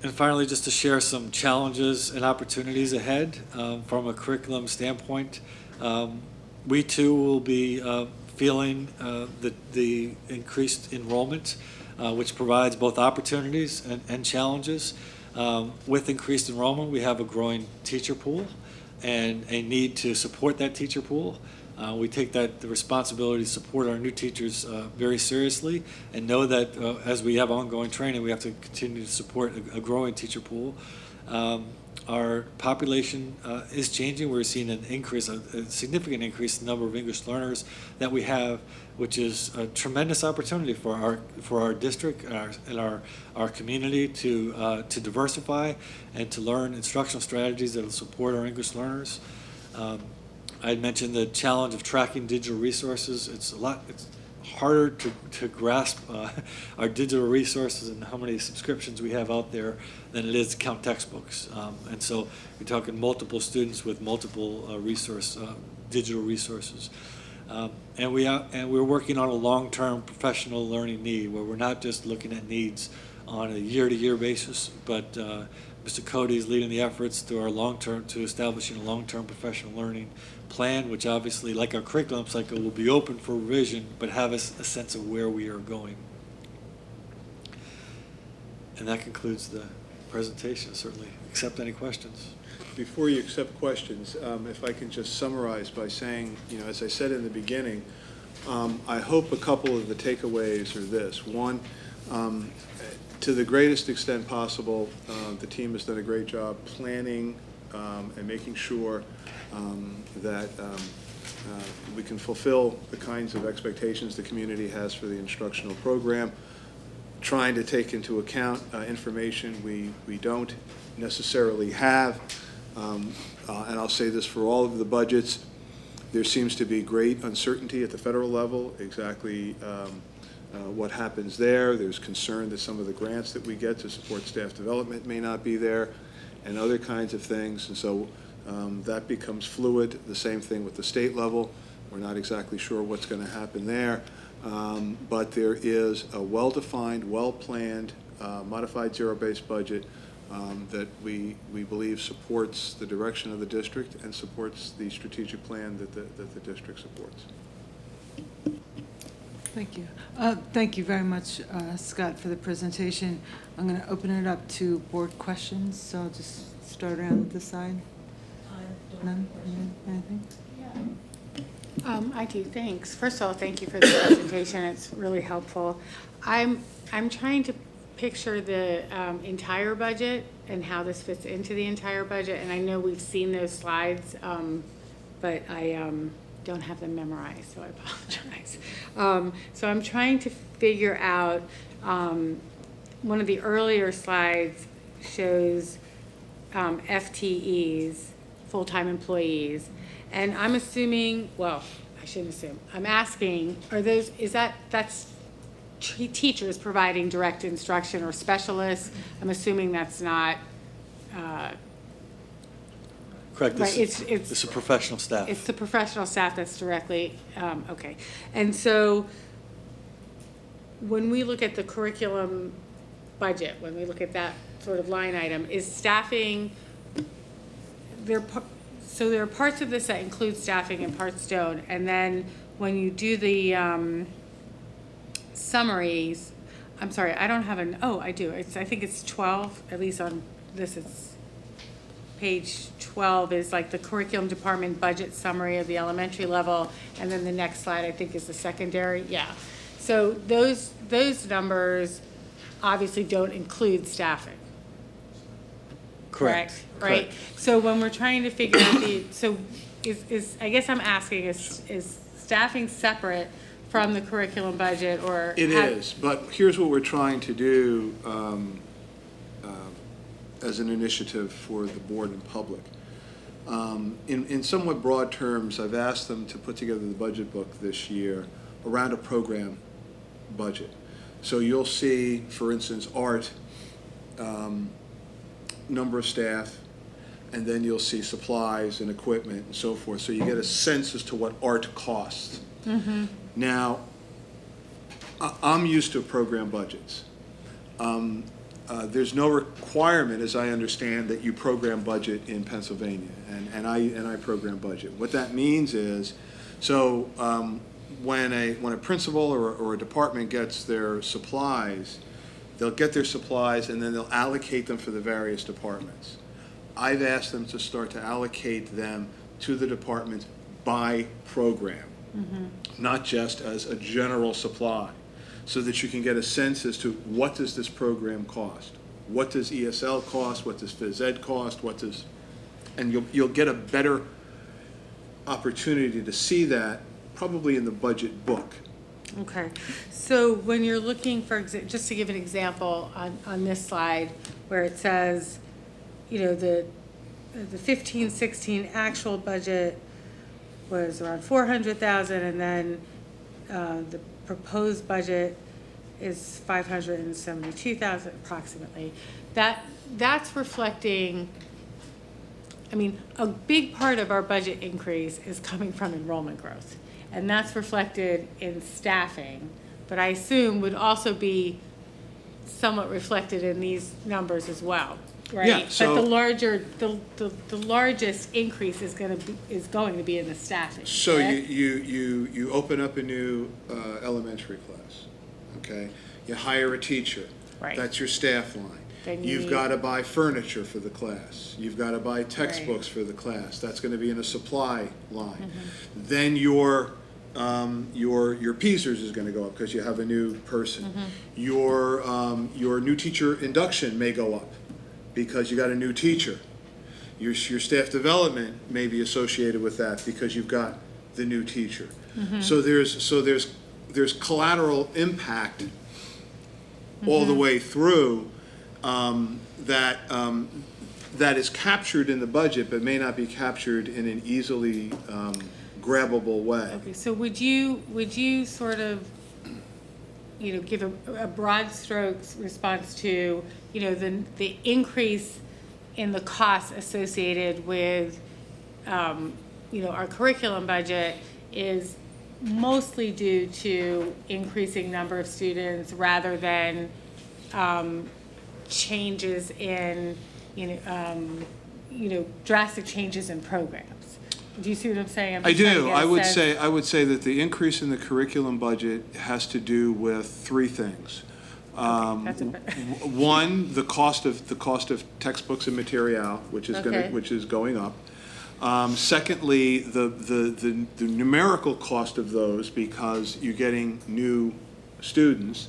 And finally, just to share some challenges and opportunities ahead from a curriculum standpoint. We too will be feeling the increased enrollment which provides both opportunities and challenges. With increased enrollment, we have a growing teacher pool and a need to support that teacher pool. We take the responsibility to support our new teachers very seriously, and know that as we have ongoing training, we have to continue to support a growing teacher pool. Our population is changing. We're seeing an increase, a significant increase in the number of English learners that we have, which is a tremendous opportunity for our district and our community to diversify and to learn instructional strategies that will support our English learners. I had mentioned the challenge of tracking digital resources. It's harder to grasp our digital resources and how many subscriptions we have out there than it is to count textbooks. And so we're talking multiple students with multiple digital resources. And we're working on a long-term professional learning need where we're not just looking at needs on a year-to-year basis, but Mr. Cody is leading the efforts to establishing a long-term professional learning plan, which obviously, like our curriculum cycle, will be open for revision, but have a sense of where we are going. And that concludes the presentation. Certainly accept any questions. Before you accept questions, if I can just summarize by saying, as I said in the beginning, I hope a couple of the takeaways are this. One, to the greatest extent possible, the team has done a great job planning and making sure that we can fulfill the kinds of expectations the community has for the instructional program, trying to take into account information we don't necessarily have. And I'll say this for all of the budgets, there seems to be great uncertainty at the federal level, exactly what happens there. There's concern that some of the grants that we get to support staff development may not be there, and other kinds of things. And so that becomes fluid. The same thing with the state level. We're not exactly sure what's going to happen there. But there is a well-defined, well-planned, modified zero-based budget that we believe supports the direction of the district and supports the strategic plan that the district supports. Thank you. Thank you very much, Scott, for the presentation. I'm going to open it up to board questions, so I'll just start around this side. None? Anything? I do, thanks. First of all, thank you for the presentation. It's really helpful. I'm trying to picture the entire budget and how this fits into the entire budget, and I know we've seen those slides, but I don't have them memorized, so I apologize. So I'm trying to figure out, one of the earlier slides shows FTEs, full-time employees, and I'm assuming, well, I shouldn't assume, I'm asking, that's teachers providing direct instruction or specialists? I'm assuming that's not, Correct. Right, It's a professional staff. it's the professional staff that's directly, okay. And so when we look at the curriculum budget, when we look at that sort of line item, is staffing, so there are parts of this that include staffing and parts don't. And then when you do the summaries, I'm sorry, I don't have I do. I think it's 12, at least on this, it's page 12 is like the curriculum department budget summary of the elementary level, and then the next slide I think is the secondary. Yeah. So those numbers obviously don't include staffing. Correct. Right? Correct. So when we're trying to figure out is I guess I'm asking, is staffing separate from the curriculum budget, or? It is, but here's what we're trying to do as an initiative for the board and public. In somewhat broad terms, I've asked them to put together the budget book this year around a program budget. So you'll see, for instance, art, number of staff, and then you'll see supplies and equipment and so forth. So you get a sense as to what art costs. Mm-hmm. Now, I'm used to program budgets. There's no requirement, as I understand, that you program budget in Pennsylvania, and I program budget. What that means is, so when a principal or a department gets their supplies, they'll get their supplies and then they'll allocate them for the various departments. I've asked them to start to allocate them to the departments by program, not just as a general supply, so that you can get a sense as to what does this program cost? What does ESL cost? What does phys ed cost? And you'll get a better opportunity to see that probably in the budget book. Okay, so when you're looking for, just to give an example on this slide, where it says, you know, the 15-16 actual budget was around 400,000, and then the proposed budget is 572,000 approximately. That's reflecting, I mean, a big part of our budget increase is coming from enrollment growth, and that's reflected in staffing, but I assume would also be somewhat reflected in these numbers as well, right? Yeah, so- But the largest increase is going to be in the staffing. So correct? you open up a new elementary class, okay? You hire a teacher. Right. That's your staff line. Then you You've need- got to buy furniture for the class. You've got to buy textbooks for the class. That's going to be in a supply line. Then your PSERS is going to go up because you have a new person. Your new teacher induction may go up because you got a new teacher. Your staff development may be associated with that because you've got the new teacher. So there's collateral impact all the way through that is captured in the budget but may not be captured in an easily grabbable way. Okay, so would you sort of, you know, give a broad strokes response to, you know, the increase in the costs associated with, you know, our curriculum budget is mostly due to increasing number of students rather than changes in, you know, drastic changes in programs. Do you see what I'm saying? I'm I just trying to do. get a I would say that the increase in the curriculum budget has to do with three things. That's One, the cost of textbooks and material, which is going up. Secondly, the numerical cost of those because you're getting new students.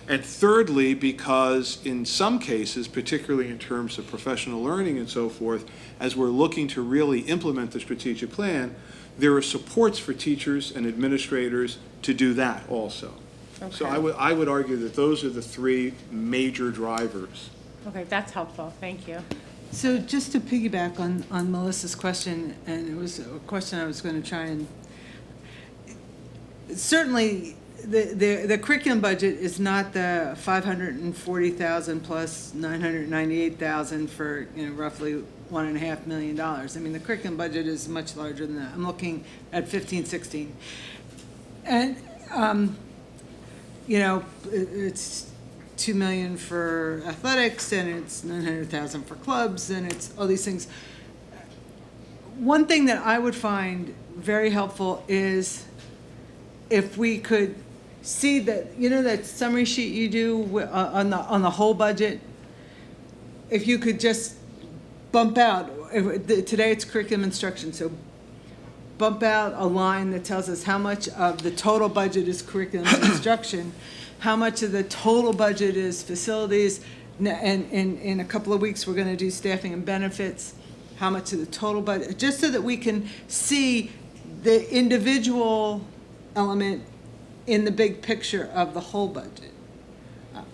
And thirdly, because in some cases, particularly in terms of professional learning and so forth, as we're looking to really implement the strategic plan, there are supports for teachers and administrators to do that also. So Okay. I would argue that those are the three major drivers. Okay, that's helpful, thank you. So just to piggyback on Melissa's question, and it was a question I was going to try and, certainly the curriculum budget is not the 540,000 plus 998,000 for, you know, roughly $1.5 million. I mean, the curriculum budget is much larger than that. I'm looking at 15-16. And, you know, it's $2 million for athletics, and it's 900,000 for clubs, and it's all these things. One thing that I would find very helpful is if we could see that, you know, that summary sheet you do on the whole budget. If you could just bump out, today it's curriculum instruction, so bump out a line that tells us how much of the total budget is curriculum instruction, how much of the total budget is facilities, and in a couple of weeks we're going to do staffing and benefits, how much of the total budget, just so that we can see the individual element in the big picture of the whole budget.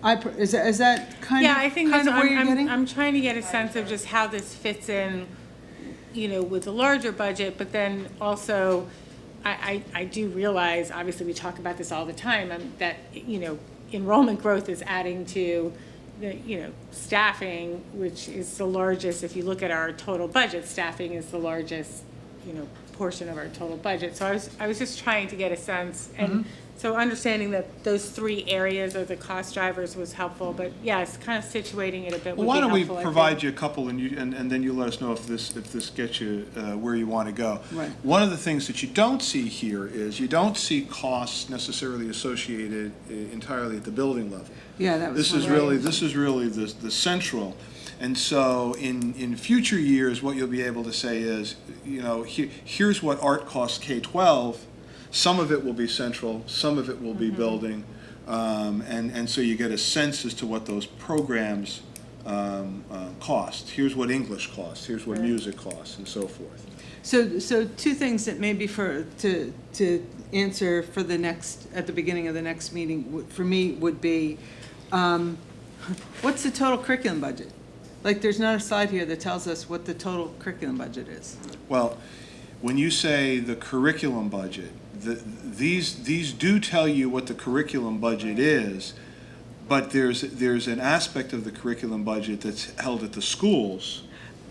Is that kind Yeah, I think of that's, where you're getting? I'm trying to get a sense of just how this fits in, you know, with the larger budget, but then also, I do realize, obviously we talk about this all the time, that, you know, enrollment growth is adding to the, you know, staffing, which is the largest, if you look at our total budget, staffing is the largest, you know, portion of our total budget. So I was just trying to get a sense, and So understanding that those three areas are the cost drivers was helpful, but yes, kind of situating it a bit would be helpful. Well, why don't we I think. provide you a couple, and then you let us know if this gets you where you want to go. Right. One of the things that you don't see here is you don't see costs necessarily associated entirely at the building level. Yeah, that was This one. is really the central. And so in future years, what you'll be able to say is, you know, here's what art costs K-12. Some of it will be central, some of it will be building, and so you get a sense as to what those programs cost. Here's what English costs, here's what music costs, and so forth. So two things that maybe to answer for the next, at the beginning of the next meeting, for me would be, what's the total curriculum budget? Like, there's not a slide here that tells us what the total curriculum budget is. Well, when you say the curriculum budget, these do tell you what the curriculum budget is, but there's an aspect of the curriculum budget that's held at the schools.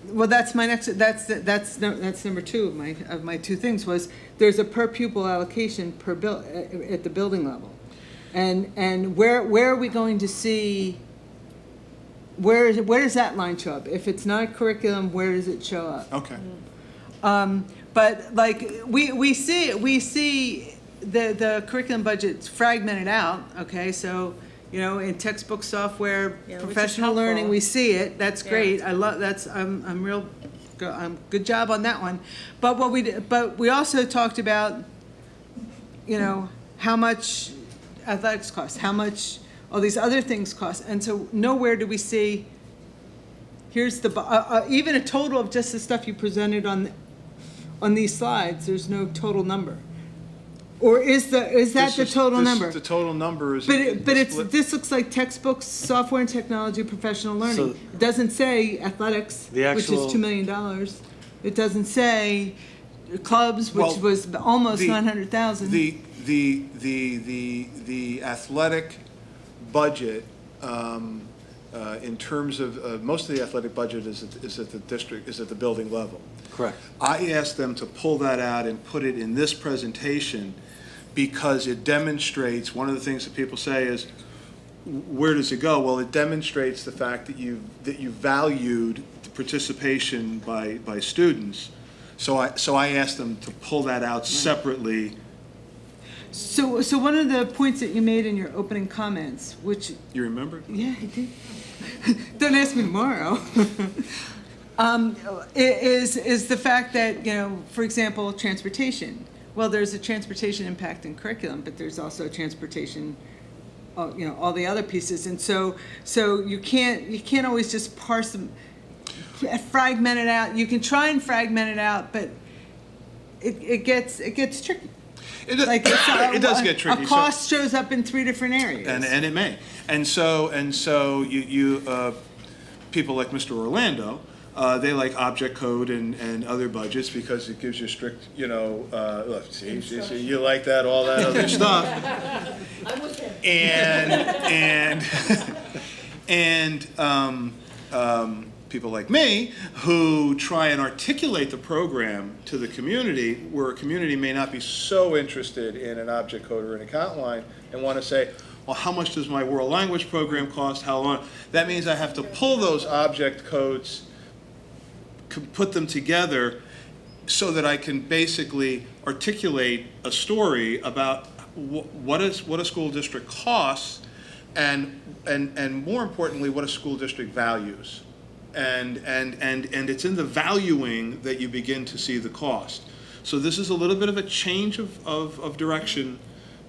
Well, that's my next, that's number two of my two things, was there's a per pupil allocation per at the building level. And where are we going to see, where does that line show up? If it's not a curriculum, where does it show up? Okay. But like, we see the curriculum budget's fragmented out, okay? So, you know, in textbook software, Yeah, which is professional learning, helpful. we see it, that's Yeah. great. I love, good job on that one. But we also talked about, you know, how much athletics cost, how much all these other things cost. And so nowhere do we see, here's the, even a total of just the stuff you presented on these slides, there's no total number. Or is that the total number? The total number is. This looks like textbooks, software and technology, professional learning. So- It doesn't say athletics, The which actual- is $2 million. It doesn't say clubs, which Well, was almost the- 900,000. The athletic budget, in terms of, most of the athletic budget is at the district, is at the building level. Correct. I asked them to pull that out and put it in this presentation because it demonstrates, one of the things that people say is, where does it go? Well, it demonstrates the fact that you valued the participation by students. So I asked them to pull that out separately. So one of the points that you made in your opening comments, which, You remember? yeah, I did. Don't ask me tomorrow. Is the fact that, you know, for example, transportation. Well, there's a transportation impact in curriculum, but there's also transportation, you know, all the other pieces. And so you can't always just parse them, fragment it out. You can try and fragment it out, but it gets tricky. It does get tricky. A cost shows up in 3 different areas. And it may. And so you people like Mr. Orlando, they like object code and other budgets because it gives you strict, you know, look, see, you like that, all that other stuff. I'm with him. And people like me who try and articulate the program to the community, where a community may not be so interested in an object code or an account line, and want to say, well, how much does my world language program cost? How long? That means I have to pull those object codes, put them together so that I can basically articulate a story about what a school district costs and more importantly, what a school district values. And it's in the valuing that you begin to see the cost. So this is a little bit of a change of direction,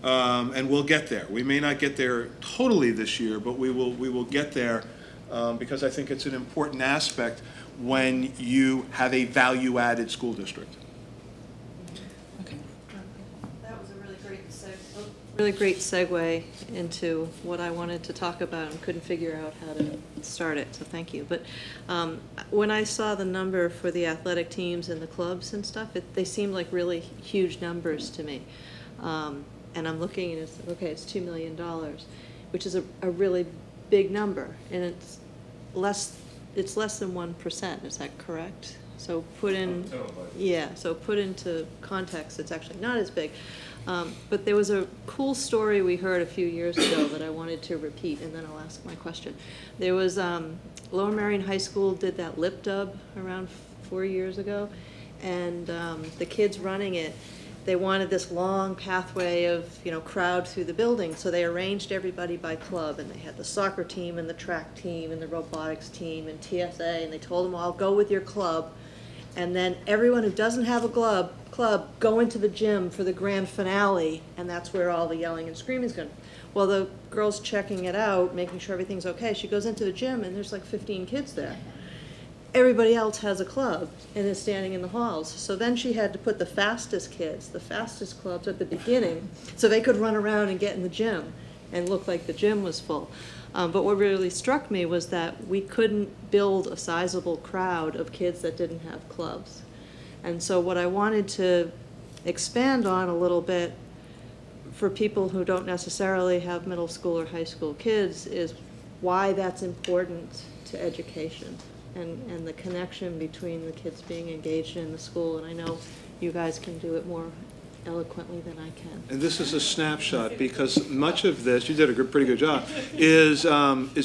and we'll get there. We may not get there totally this year, but we will get there because I think it's an important aspect when you have a value-added school district. That was a really great segue into what I wanted to talk about and couldn't figure out how to start it, so thank you. But when I saw the number for the athletic teams and the clubs and stuff, they seemed like really huge numbers to me. And I'm looking and it's, okay, it's $2 million, which is a really big number, and it's less than 1%, is that correct? So put into context, it's actually not as big. But there was a cool story we heard a few years ago that I wanted to repeat, and then I'll ask my question. There was, Lower Merion High School did that lip dub around 4 years ago, and the kids running it, they wanted this long pathway of, crowd through the building, so they arranged everybody by club, and they had the soccer team and the track team and the robotics team and TSA, and they told them all, go with your club, and then everyone who doesn't have a club, go into the gym for the grand finale, and that's where all the yelling and screaming is going to. Well, the girl's checking it out, making sure everything's okay. She goes into the gym, and there's like 15 kids there. Everybody else has a club and is standing in the halls. So then she had to put the fastest kids, the fastest clubs at the beginning, so they could run around and get in the gym and look like the gym was full. But what really struck me was that we couldn't build a sizable crowd of kids that didn't have clubs. And so what I wanted to expand on a little bit for people who don't necessarily have middle school or high school kids is why that's important to education and the connection between the kids being engaged in the school. And I know you guys can do it more eloquently than I can. And this is a snapshot, because much of this, you did a pretty good job, is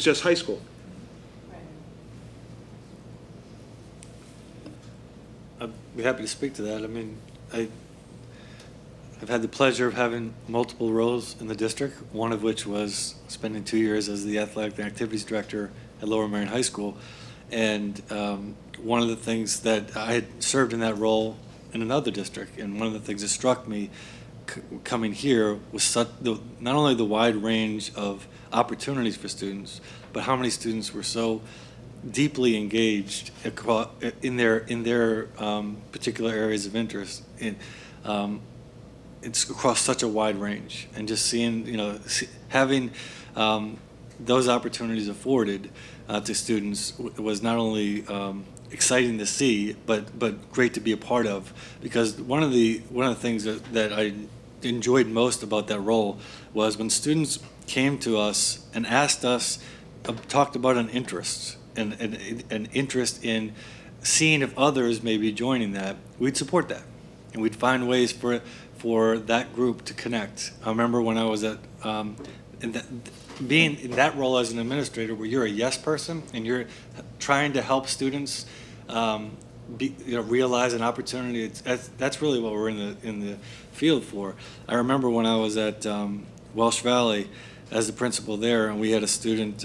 just high school. I'd be happy to speak to that. I mean, I've had the pleasure of having multiple roles in the district, one of which was spending 2 years as the athletic and activities director at Lower Merion High School. And one of the things that I had served in that role in another district, and one of the things that struck me coming here was not only the wide range of opportunities for students, but how many students were so deeply engaged in their particular areas of interest. It's across such a wide range, and just seeing, having those opportunities afforded to students was not only exciting to see, but great to be a part of. Because one of the things that I enjoyed most about that role was when students came to us and asked us, talked about an interest, an interest in seeing if others may be joining that, we'd support that, and we'd find ways for that group to connect. I remember when I was being in that role as an administrator, where you're a yes person and you're trying to help students realize an opportunity. That's really what we're in the field for. I remember when I was at Welsh Valley as the principal there, and we had a student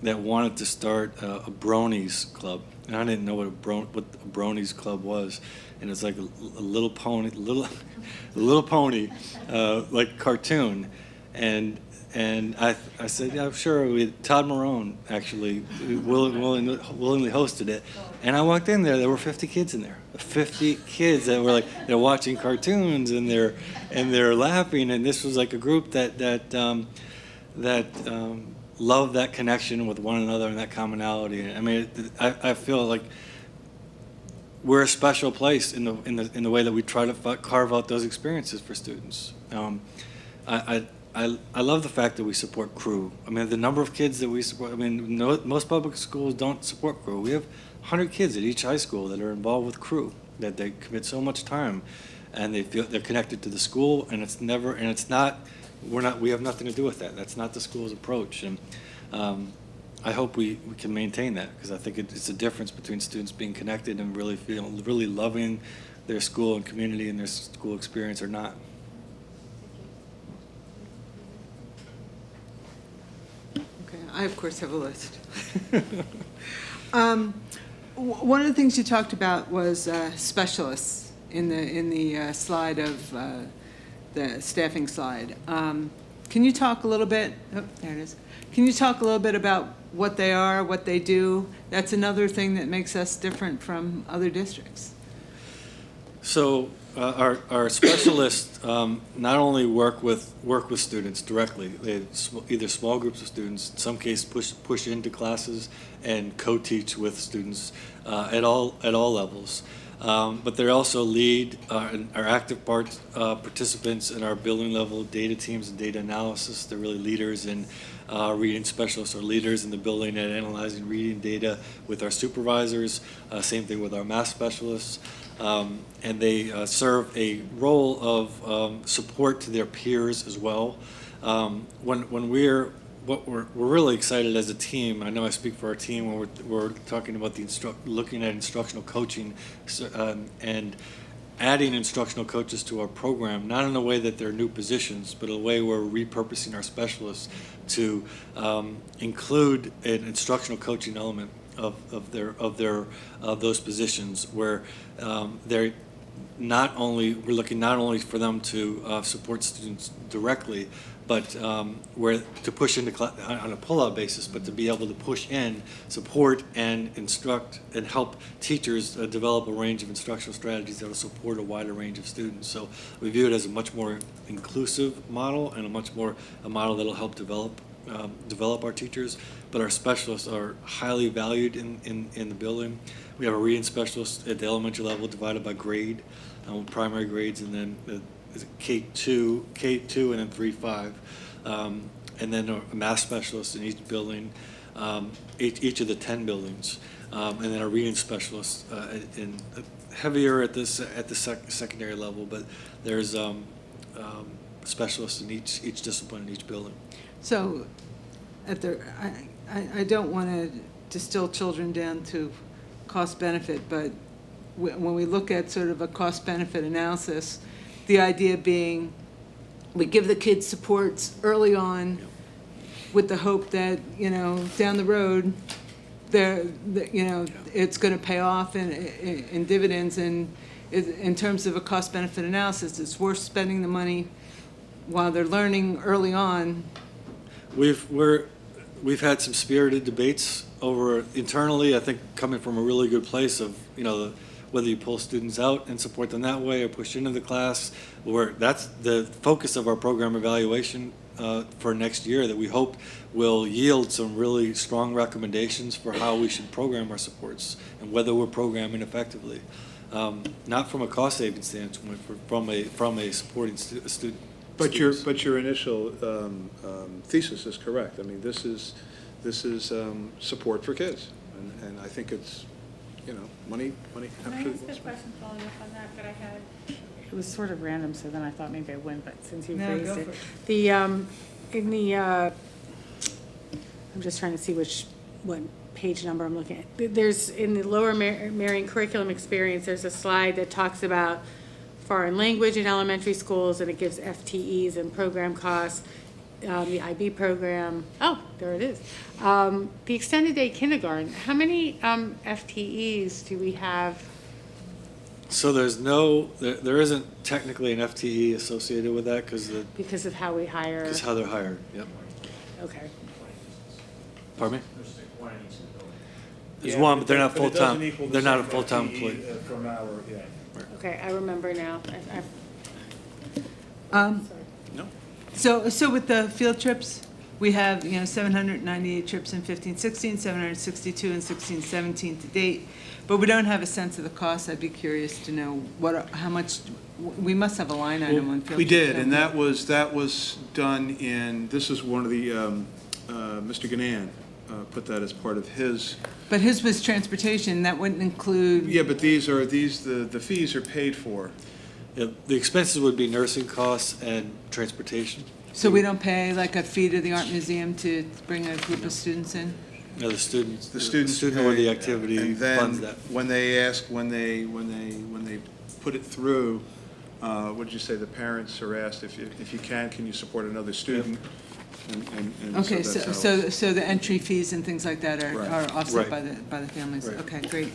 that wanted to start a Bronies club, and I didn't know what a Bronies club was, and it's like a little pony, like cartoon, and I said, yeah, sure. Todd Marone actually willingly hosted it, and I walked in there. There were 50 kids in there. 50 kids that were they're watching cartoons and they're laughing, and this was like a group that loved that connection with one another and that commonality. I mean, I feel like we're a special place in the way that we try to carve out those experiences for students. I love the fact that we support crew. I mean, the number of kids that we support, I mean, most public schools don't support crew. We have 100 kids at each high school that are involved with crew, that they commit so much time, and they feel they're connected to the school, and we have nothing to do with that. That's not the school's approach. And I hope we can maintain that, because I think it's a difference between students being connected and really loving their school and community and their school experience or not. I, of course, have a list. One of the things you talked about was specialists in the slide of the staffing slide. Can you talk a little bit? Oh, there it is. Can you talk a little bit about what they are, what they do? That's another thing that makes us different from other districts. So our specialists not only work with students directly. They either small groups of students, in some cases push into classes and co-teach with students at all levels. But they also lead our active participants in our building level data teams and data analysis. They're really leaders in reading specialists are leaders in the building at analyzing reading data with our supervisors. Same thing with our math specialists. And they serve a role of support to their peers as well. When we're really excited as a team. I know I speak for our team when we're talking about looking at instructional coaching and adding instructional coaches to our program, not in a way that they're new positions, but a way we're repurposing our specialists to include an instructional coaching element of those positions, where they're we're looking not only for them to support students directly, but where to push into on a pull-out basis, but to be able to push in, support, and instruct and help teachers develop a range of instructional strategies that will support a wider range of students. So we view it as a much more inclusive model and a model that will help develop our teachers. But our specialists are highly valued in the building. We have a reading specialist at the elementary level divided by grade, primary grades, and then K2, and then 3-5, and then a math specialist in each building, each of the 10 buildings, and then a reading specialist heavier at the secondary level, but there's specialists in each discipline in each building. So, I don't want to distill children down to cost benefit, but when we look at sort of a cost benefit analysis, the idea being we give the kids supports early on with the hope that, down the road, it's going to pay off in dividends. And in terms of a cost benefit analysis, it's worth spending the money while they're learning early on. We've had some spirited debates over internally, I think coming from a really good place of, whether you pull students out and support them that way or push into the class, that's the focus of our program evaluation for next year, that we hope will yield some really strong recommendations for how we should program our supports and whether we're programming effectively. Not from a cost saving standpoint, from a supporting student. But your initial thesis is correct. I mean, this is support for kids, and I think it's, money. Can I ask a question following up on that I had? It was sort of random, so then I thought maybe I wouldn't, but since you raised go it. for it. I'm just trying to see what page number I'm looking at. There's, in the Lower Marion Curriculum Experience, there's a slide that talks about foreign language in elementary schools, and it gives FTEs and program costs. The IB program, there it is. The extended day kindergarten, how many FTEs do we have? So there isn't technically an FTE associated with that Because of how we hire? Because how they're hired, yep. Okay. Pardon me? There's one in each of the buildings. There's one, but they're not full-time. They're not a full-time employee. From our, Okay, I remember now. No. So with the field trips, we have, 798 trips in 15-16, 762 in 16-17 to date, but we don't have a sense of the cost. I'd be curious to know how much, we must have a line item on field trips. We did, and that was done in, this is one of the, Mr. Ganan put that as part of his. But his was transportation, that wouldn't include. Yeah, but the fees are paid for. Yeah, the expenses would be nursing costs and transportation. So we don't pay like a fee to the art museum to bring a group of students in? No, the student pay, or the activity and then funds that. When they put it through, what did you say? The parents are asked if you can you support another student? And Okay, that's so the entry fees and things like that Right. are offset Right. by the families? Right. Okay, great.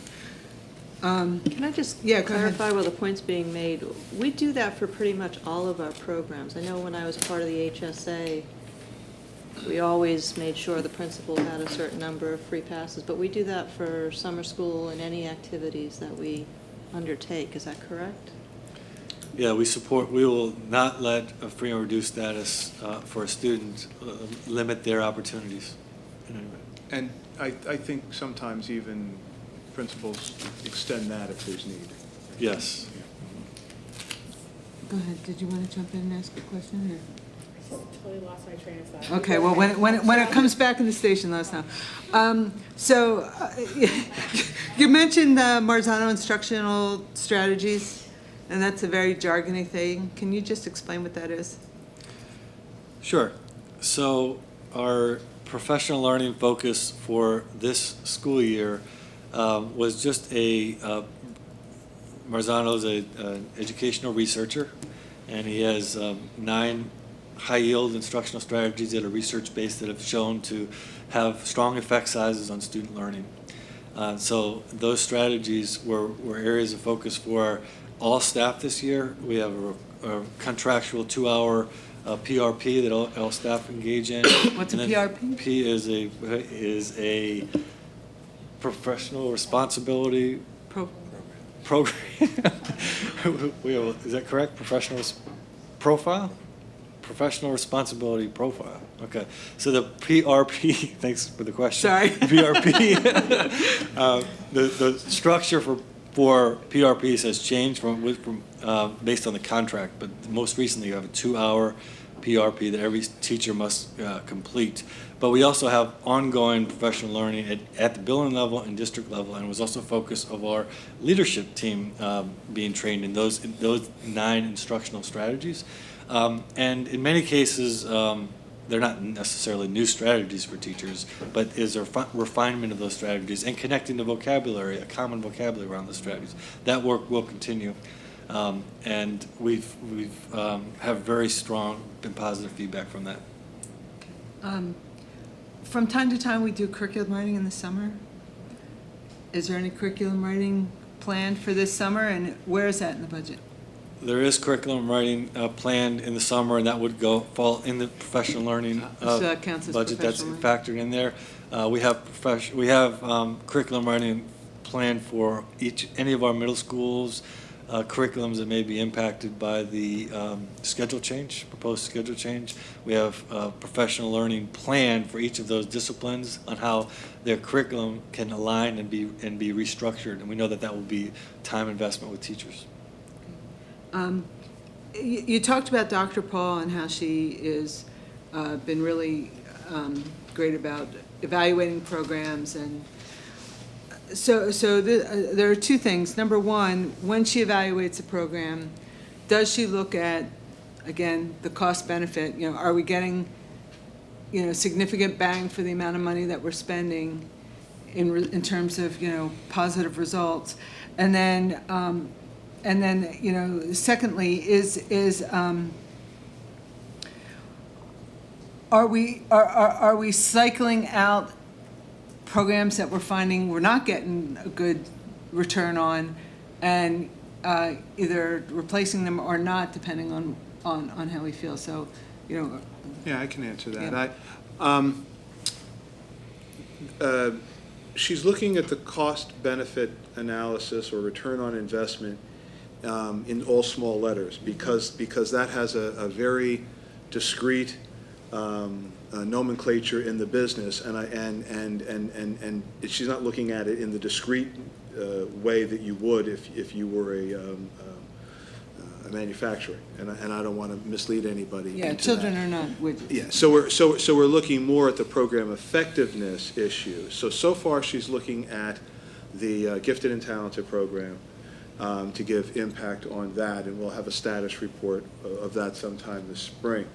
Can I just Yeah, go ahead. clarify while the point's being made? We do that for pretty much all of our programs. I know when I was part of the HSA, we always made sure the principal had a certain number of free passes, but we do that for summer school and any activities that we undertake. Is that correct? Yeah, we will not let a free and reduced status for a student limit their opportunities in any way. And I think sometimes even principals extend that if there's need. Yes. Go ahead, did you want to jump in and ask a question? Totally lost my train of thought. Okay, well, when it comes back in the station, let us know. You mentioned the Marzano instructional strategies, and that's a very jargony thing. Can you just explain what that is? Sure. So our professional learning focus for this school year was just Marzano's an educational researcher, and he has 9 high-yield instructional strategies that are research-based that have shown to have strong effect sizes on student learning. So those strategies were areas of focus for all staff this year. We have a contractual 2-hour PRP that all staff engage in. What's a And then PRP? P is a professional responsibility program. Is that correct? Profile? Professional responsibility profile. Okay. So the PRP, thanks for the question. Sorry. PRP, the structure for PRPs has changed from based on the contract, but most recently you have a 2-hour PRP that every teacher must complete. But we also have ongoing professional learning at the building level and district level, and it was also a focus of our leadership team being trained in those 9 instructional strategies. And in many cases, they're not necessarily new strategies for teachers, but is a refinement of those strategies and connecting the vocabulary, a common vocabulary around the strategies. That work will continue. And we've have very strong and positive feedback from that. From time to time, we do curriculum writing in the summer. Is there any curriculum writing planned for this summer, and where is that in the budget? There is curriculum writing planned in the summer, and that would fall in the professional learning So that counts as budget. That's professional factored in there. We have curriculum writing planned for any of our middle schools, curriculums that may be impacted by the proposed schedule change. We have professional learning planned for each of those disciplines on how their curriculum can align and be restructured, and we know that will be time investment with teachers. You talked about Dr. Paul and how she is been really great about evaluating programs, and so there are 2 things. Number one, when she evaluates a program, does she look at, again, the cost benefit? Are we getting significant bang for the amount of money that we're spending in terms of positive results? And then secondly, are we cycling out programs that we're finding we're not getting a good return on, and either replacing them or not, depending on how we feel? So, Yeah, I can answer that. Yeah. She's looking at the cost-benefit analysis or return on investment in all small letters, because that has a very discrete nomenclature in the business, and she's not looking at it in the discrete way that you would if you were a manufacturer, and I don't want to mislead anybody. Yeah, into children that. are not widgets. Yeah, so we're looking more at the program effectiveness issue. So far she's looking at the gifted and talented program to give impact on that, and we'll have a status report of that sometime this spring.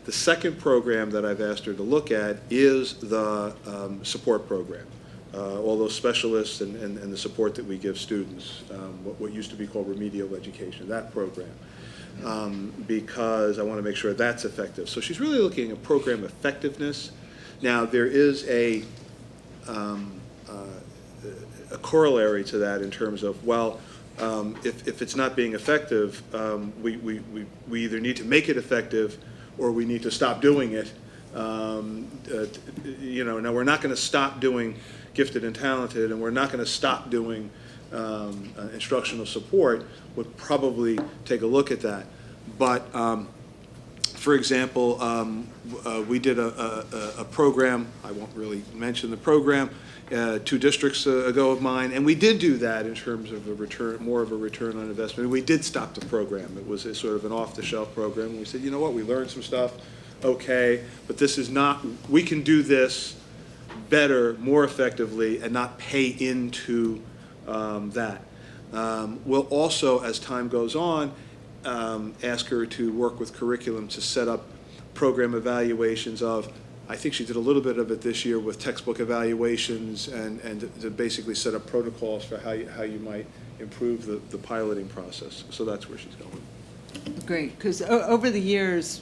The second program that I've asked her to look at is the support program. All those specialists and the support that we give students, what used to be called remedial education, that program, because I want to make sure that's effective. So she's really looking at program effectiveness. Now, there is a corollary to that in terms of, well, if it's not being effective, we either need to make it effective or we need to stop doing it. Now we're not going to stop doing gifted and talented, and we're not going to stop doing instructional support. We'll probably take a look at that. But for example, we did a program, I won't really mention the program, 2 districts ago of mine, and we did do that in terms of a return, more of a return on investment. We did stop the program. It was a sort of an off-the-shelf program. We said, you know what, we learned some stuff. okay, but this is not, we can do this better, more effectively, and not pay into that. We'll also, as time goes on, ask her to work with curriculum to set up program evaluations of, I think she did a little bit of it this year with textbook evaluations and to basically set up protocols for how you might improve the piloting process. So that's where she's going. Great, because over the years,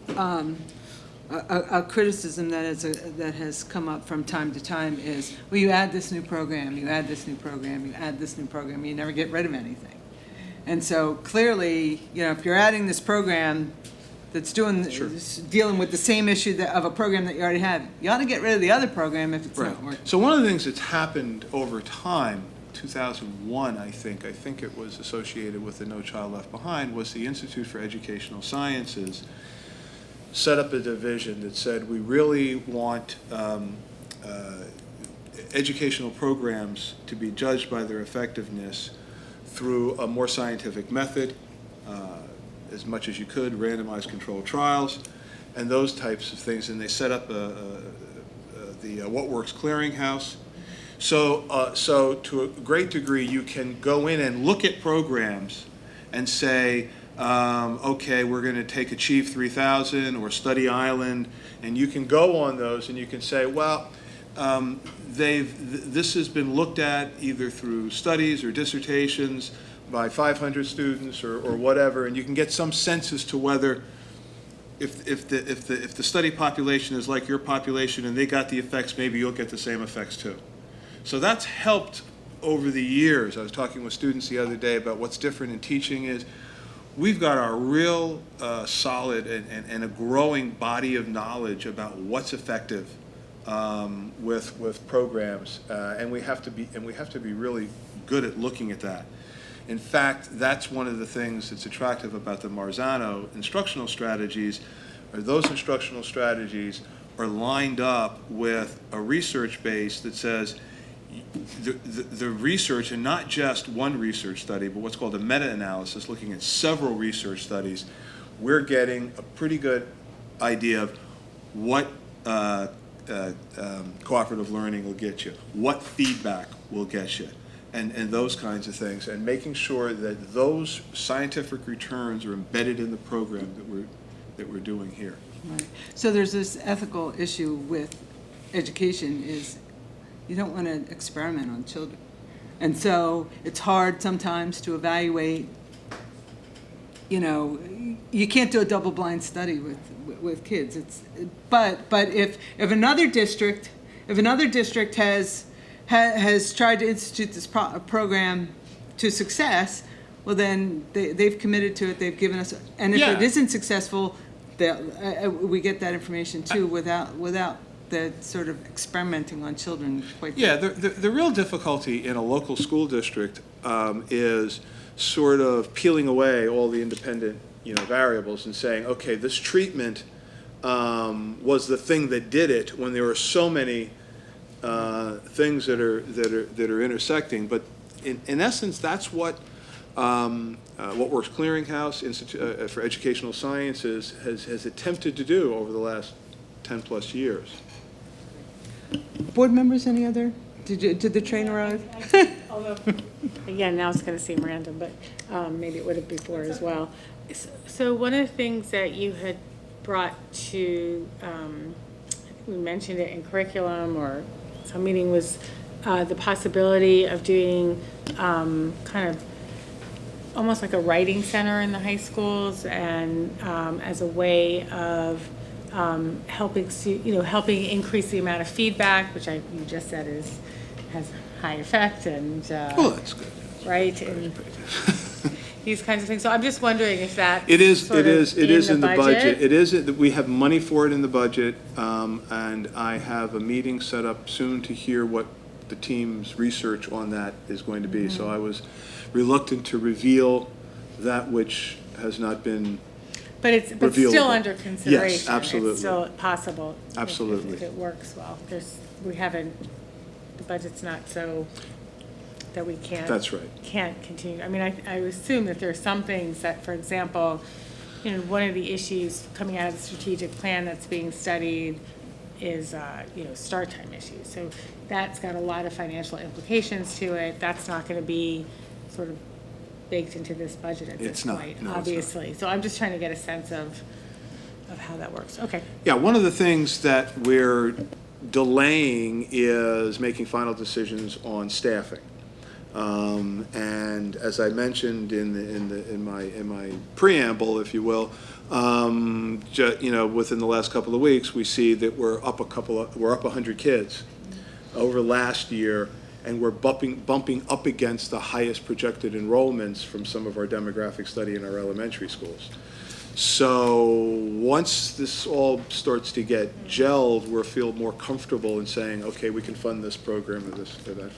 a criticism that has come up from time to time is, well, you add this new program, you add this new program, you add this new program, you never get rid of anything. And so clearly, if you're adding this program that's dealing with the same issue of a program that you already have, you ought to get rid of the other program if it's not working. So one of the things that's happened over time, 2001, I think it was associated with the No Child Left Behind, was the Institute for Educational Sciences set up a division that said we really want educational programs to be judged by their effectiveness through a more scientific method, as much as you could, randomized controlled trials, and those types of things. And they set up the What Works Clearinghouse. So to a great degree, you can go in and look at programs and say, okay, we're going to take Achieve 3000 or Study Island, and you can go on those and you can say, well, this has been looked at either through studies or dissertations by 500 students or whatever, and you can get some sense as to whether if the study population is like your population and they got the effects, maybe you'll get the same effects too. So that's helped over the years. I was talking with students the other day about what's different in teaching is we've got a real solid and a growing body of knowledge about what's effective with programs, and we have to be really good at looking at that. In fact, that's one of the things that's attractive about the Marzano instructional strategies, or those instructional strategies are lined up with a research base that says the research, and not just one research study, but what's called a meta-analysis, looking at several research studies, we're getting a pretty good idea of what cooperative learning will get you, what feedback will get you, and those kinds of things, and making sure that those scientific returns are embedded in the program that we're doing here. Right. So there's this ethical issue with education is you don't want to experiment on children. And so it's hard sometimes to evaluate, you can't do a double-blind study with kids. But if another district has tried to institute this program to success, well then they've committed to it, they've given us, and if it isn't successful, we get that information too without the sort of experimenting on children. The real difficulty in a local school district is sort of peeling away all the independent variables and saying, okay, this treatment was the thing that did it when there were so many things that are intersecting. But in essence, that's what Works Clearinghouse Institute for Educational Sciences has attempted to do over the last 10 plus years. Board members, any other? Did the train arrive? Although, again, now it's going to seem random, but maybe it would have before as well. So one of the things that you had brought to, we mentioned it in curriculum or some meeting, was the possibility of doing kind of almost like a writing center in the high schools, and as a way of helping increase the amount of feedback, which you just said has high effect, and that's good. Right, and these kinds of things. So I'm just wondering if that it is in the budget. It is. We have money for it in the budget, and I have a meeting set up soon to hear what the team's research on that is going to be. Mm-hmm. So I was reluctant to reveal that which has not been. But it's still under consideration. Yes, absolutely. It's still possible. Absolutely. If it works well. The budget's not so that we can't. That's right. Can't continue. I mean, I assume that there are some things that, for example, one of the issues coming out of the strategic plan that's being studied is, start time issues. So that's got a lot of financial implications to it. That's not going to be sort of baked into this budget at this It's not. point, No, it's obviously. So I'm just trying to get a sense of how that works. Okay. Yeah, one of the things that we're delaying is making final decisions on staffing. And as I mentioned in my preamble, if you will, within the last couple of weeks, we see that we're up 100 kids over last year, and we're bumping up against the highest projected enrollments from some of our demographic study in our elementary schools. So once this all starts to get gelled, we'll feel more comfortable in saying, okay, we can fund this program or this or that.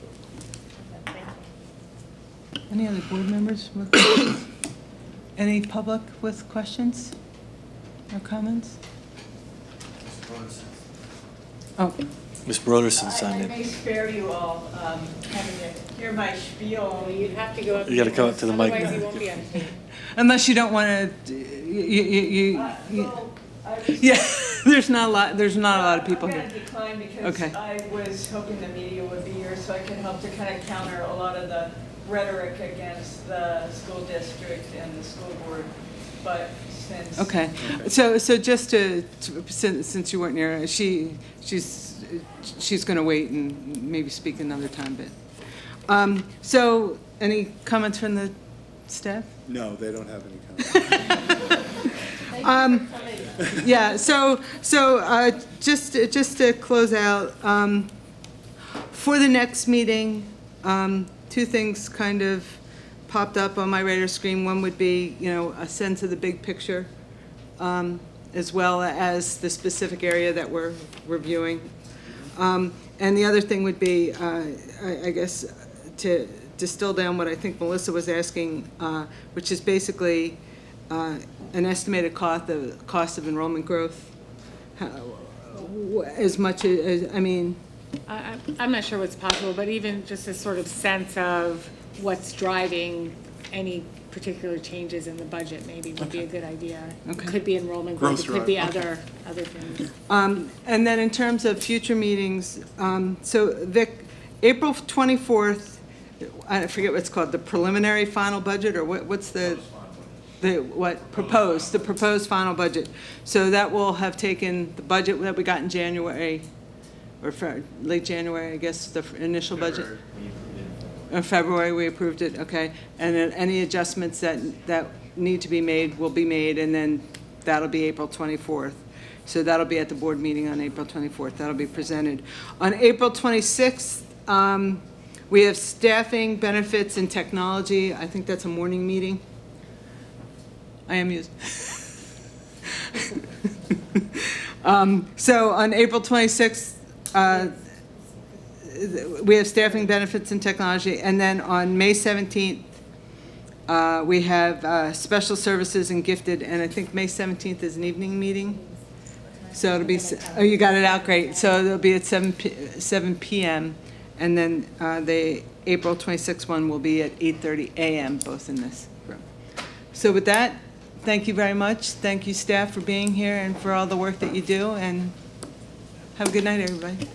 Any other board members with questions? Any public with questions or comments? Oh, Ms. Broderson signed I in. may spare you all having to hear my spiel. You'd have to go up. You gotta come up to the mic. Otherwise you won't be on tape. unless you don't want to, Well, I was. yeah, there's not a lot of people I'm here. going to decline because Okay. I was hoping the media would be here so I could help to kind of counter a lot of the rhetoric against the school district and the school board. But since. Okay, so just since you weren't near, she's going to wait and maybe speak another time, but, so any comments from the staff? No, they don't have any comments. Yeah, so just to close out, for the next meeting, two things kind of popped up on my radar screen. One would be, a sense of the big picture, as well as the specific area that we're reviewing. And the other thing would be, I guess, to distill down what I think Melissa was asking, which is basically an estimated cost of enrollment growth, as much as, I'm not sure what's possible, but even just a sort of sense of what's driving any particular changes in the budget maybe would be a good idea. Okay. It could be enrollment growth, it could be other things. and then in terms of future meetings, so Vic, April 24th, I forget what it's called, the preliminary final budget, or what's the proposed final budget. So that will have taken the budget that we got in January, or late January, I guess, the initial budget. In February, we approved it, okay. And then any adjustments that need to be made will be made, and then that'll be April 24th. So that'll be at the board meeting on April 24th. That'll be presented. On April 26th, we have staffing, benefits, and technology. I think that's a morning meeting. I am used. So on April 26th, we have staffing, benefits, and technology. And then on May 17th, we have special services and gifted. And I think May 17th is an evening meeting. So it'll be, oh, you got it out, great. So it'll be at 7 p.m. And then the April 26th one will be at 8:30 a.m., both in this room. So with that, thank you very much. Thank you, staff, for being here and for all the work that you do. And have a good night, everybody.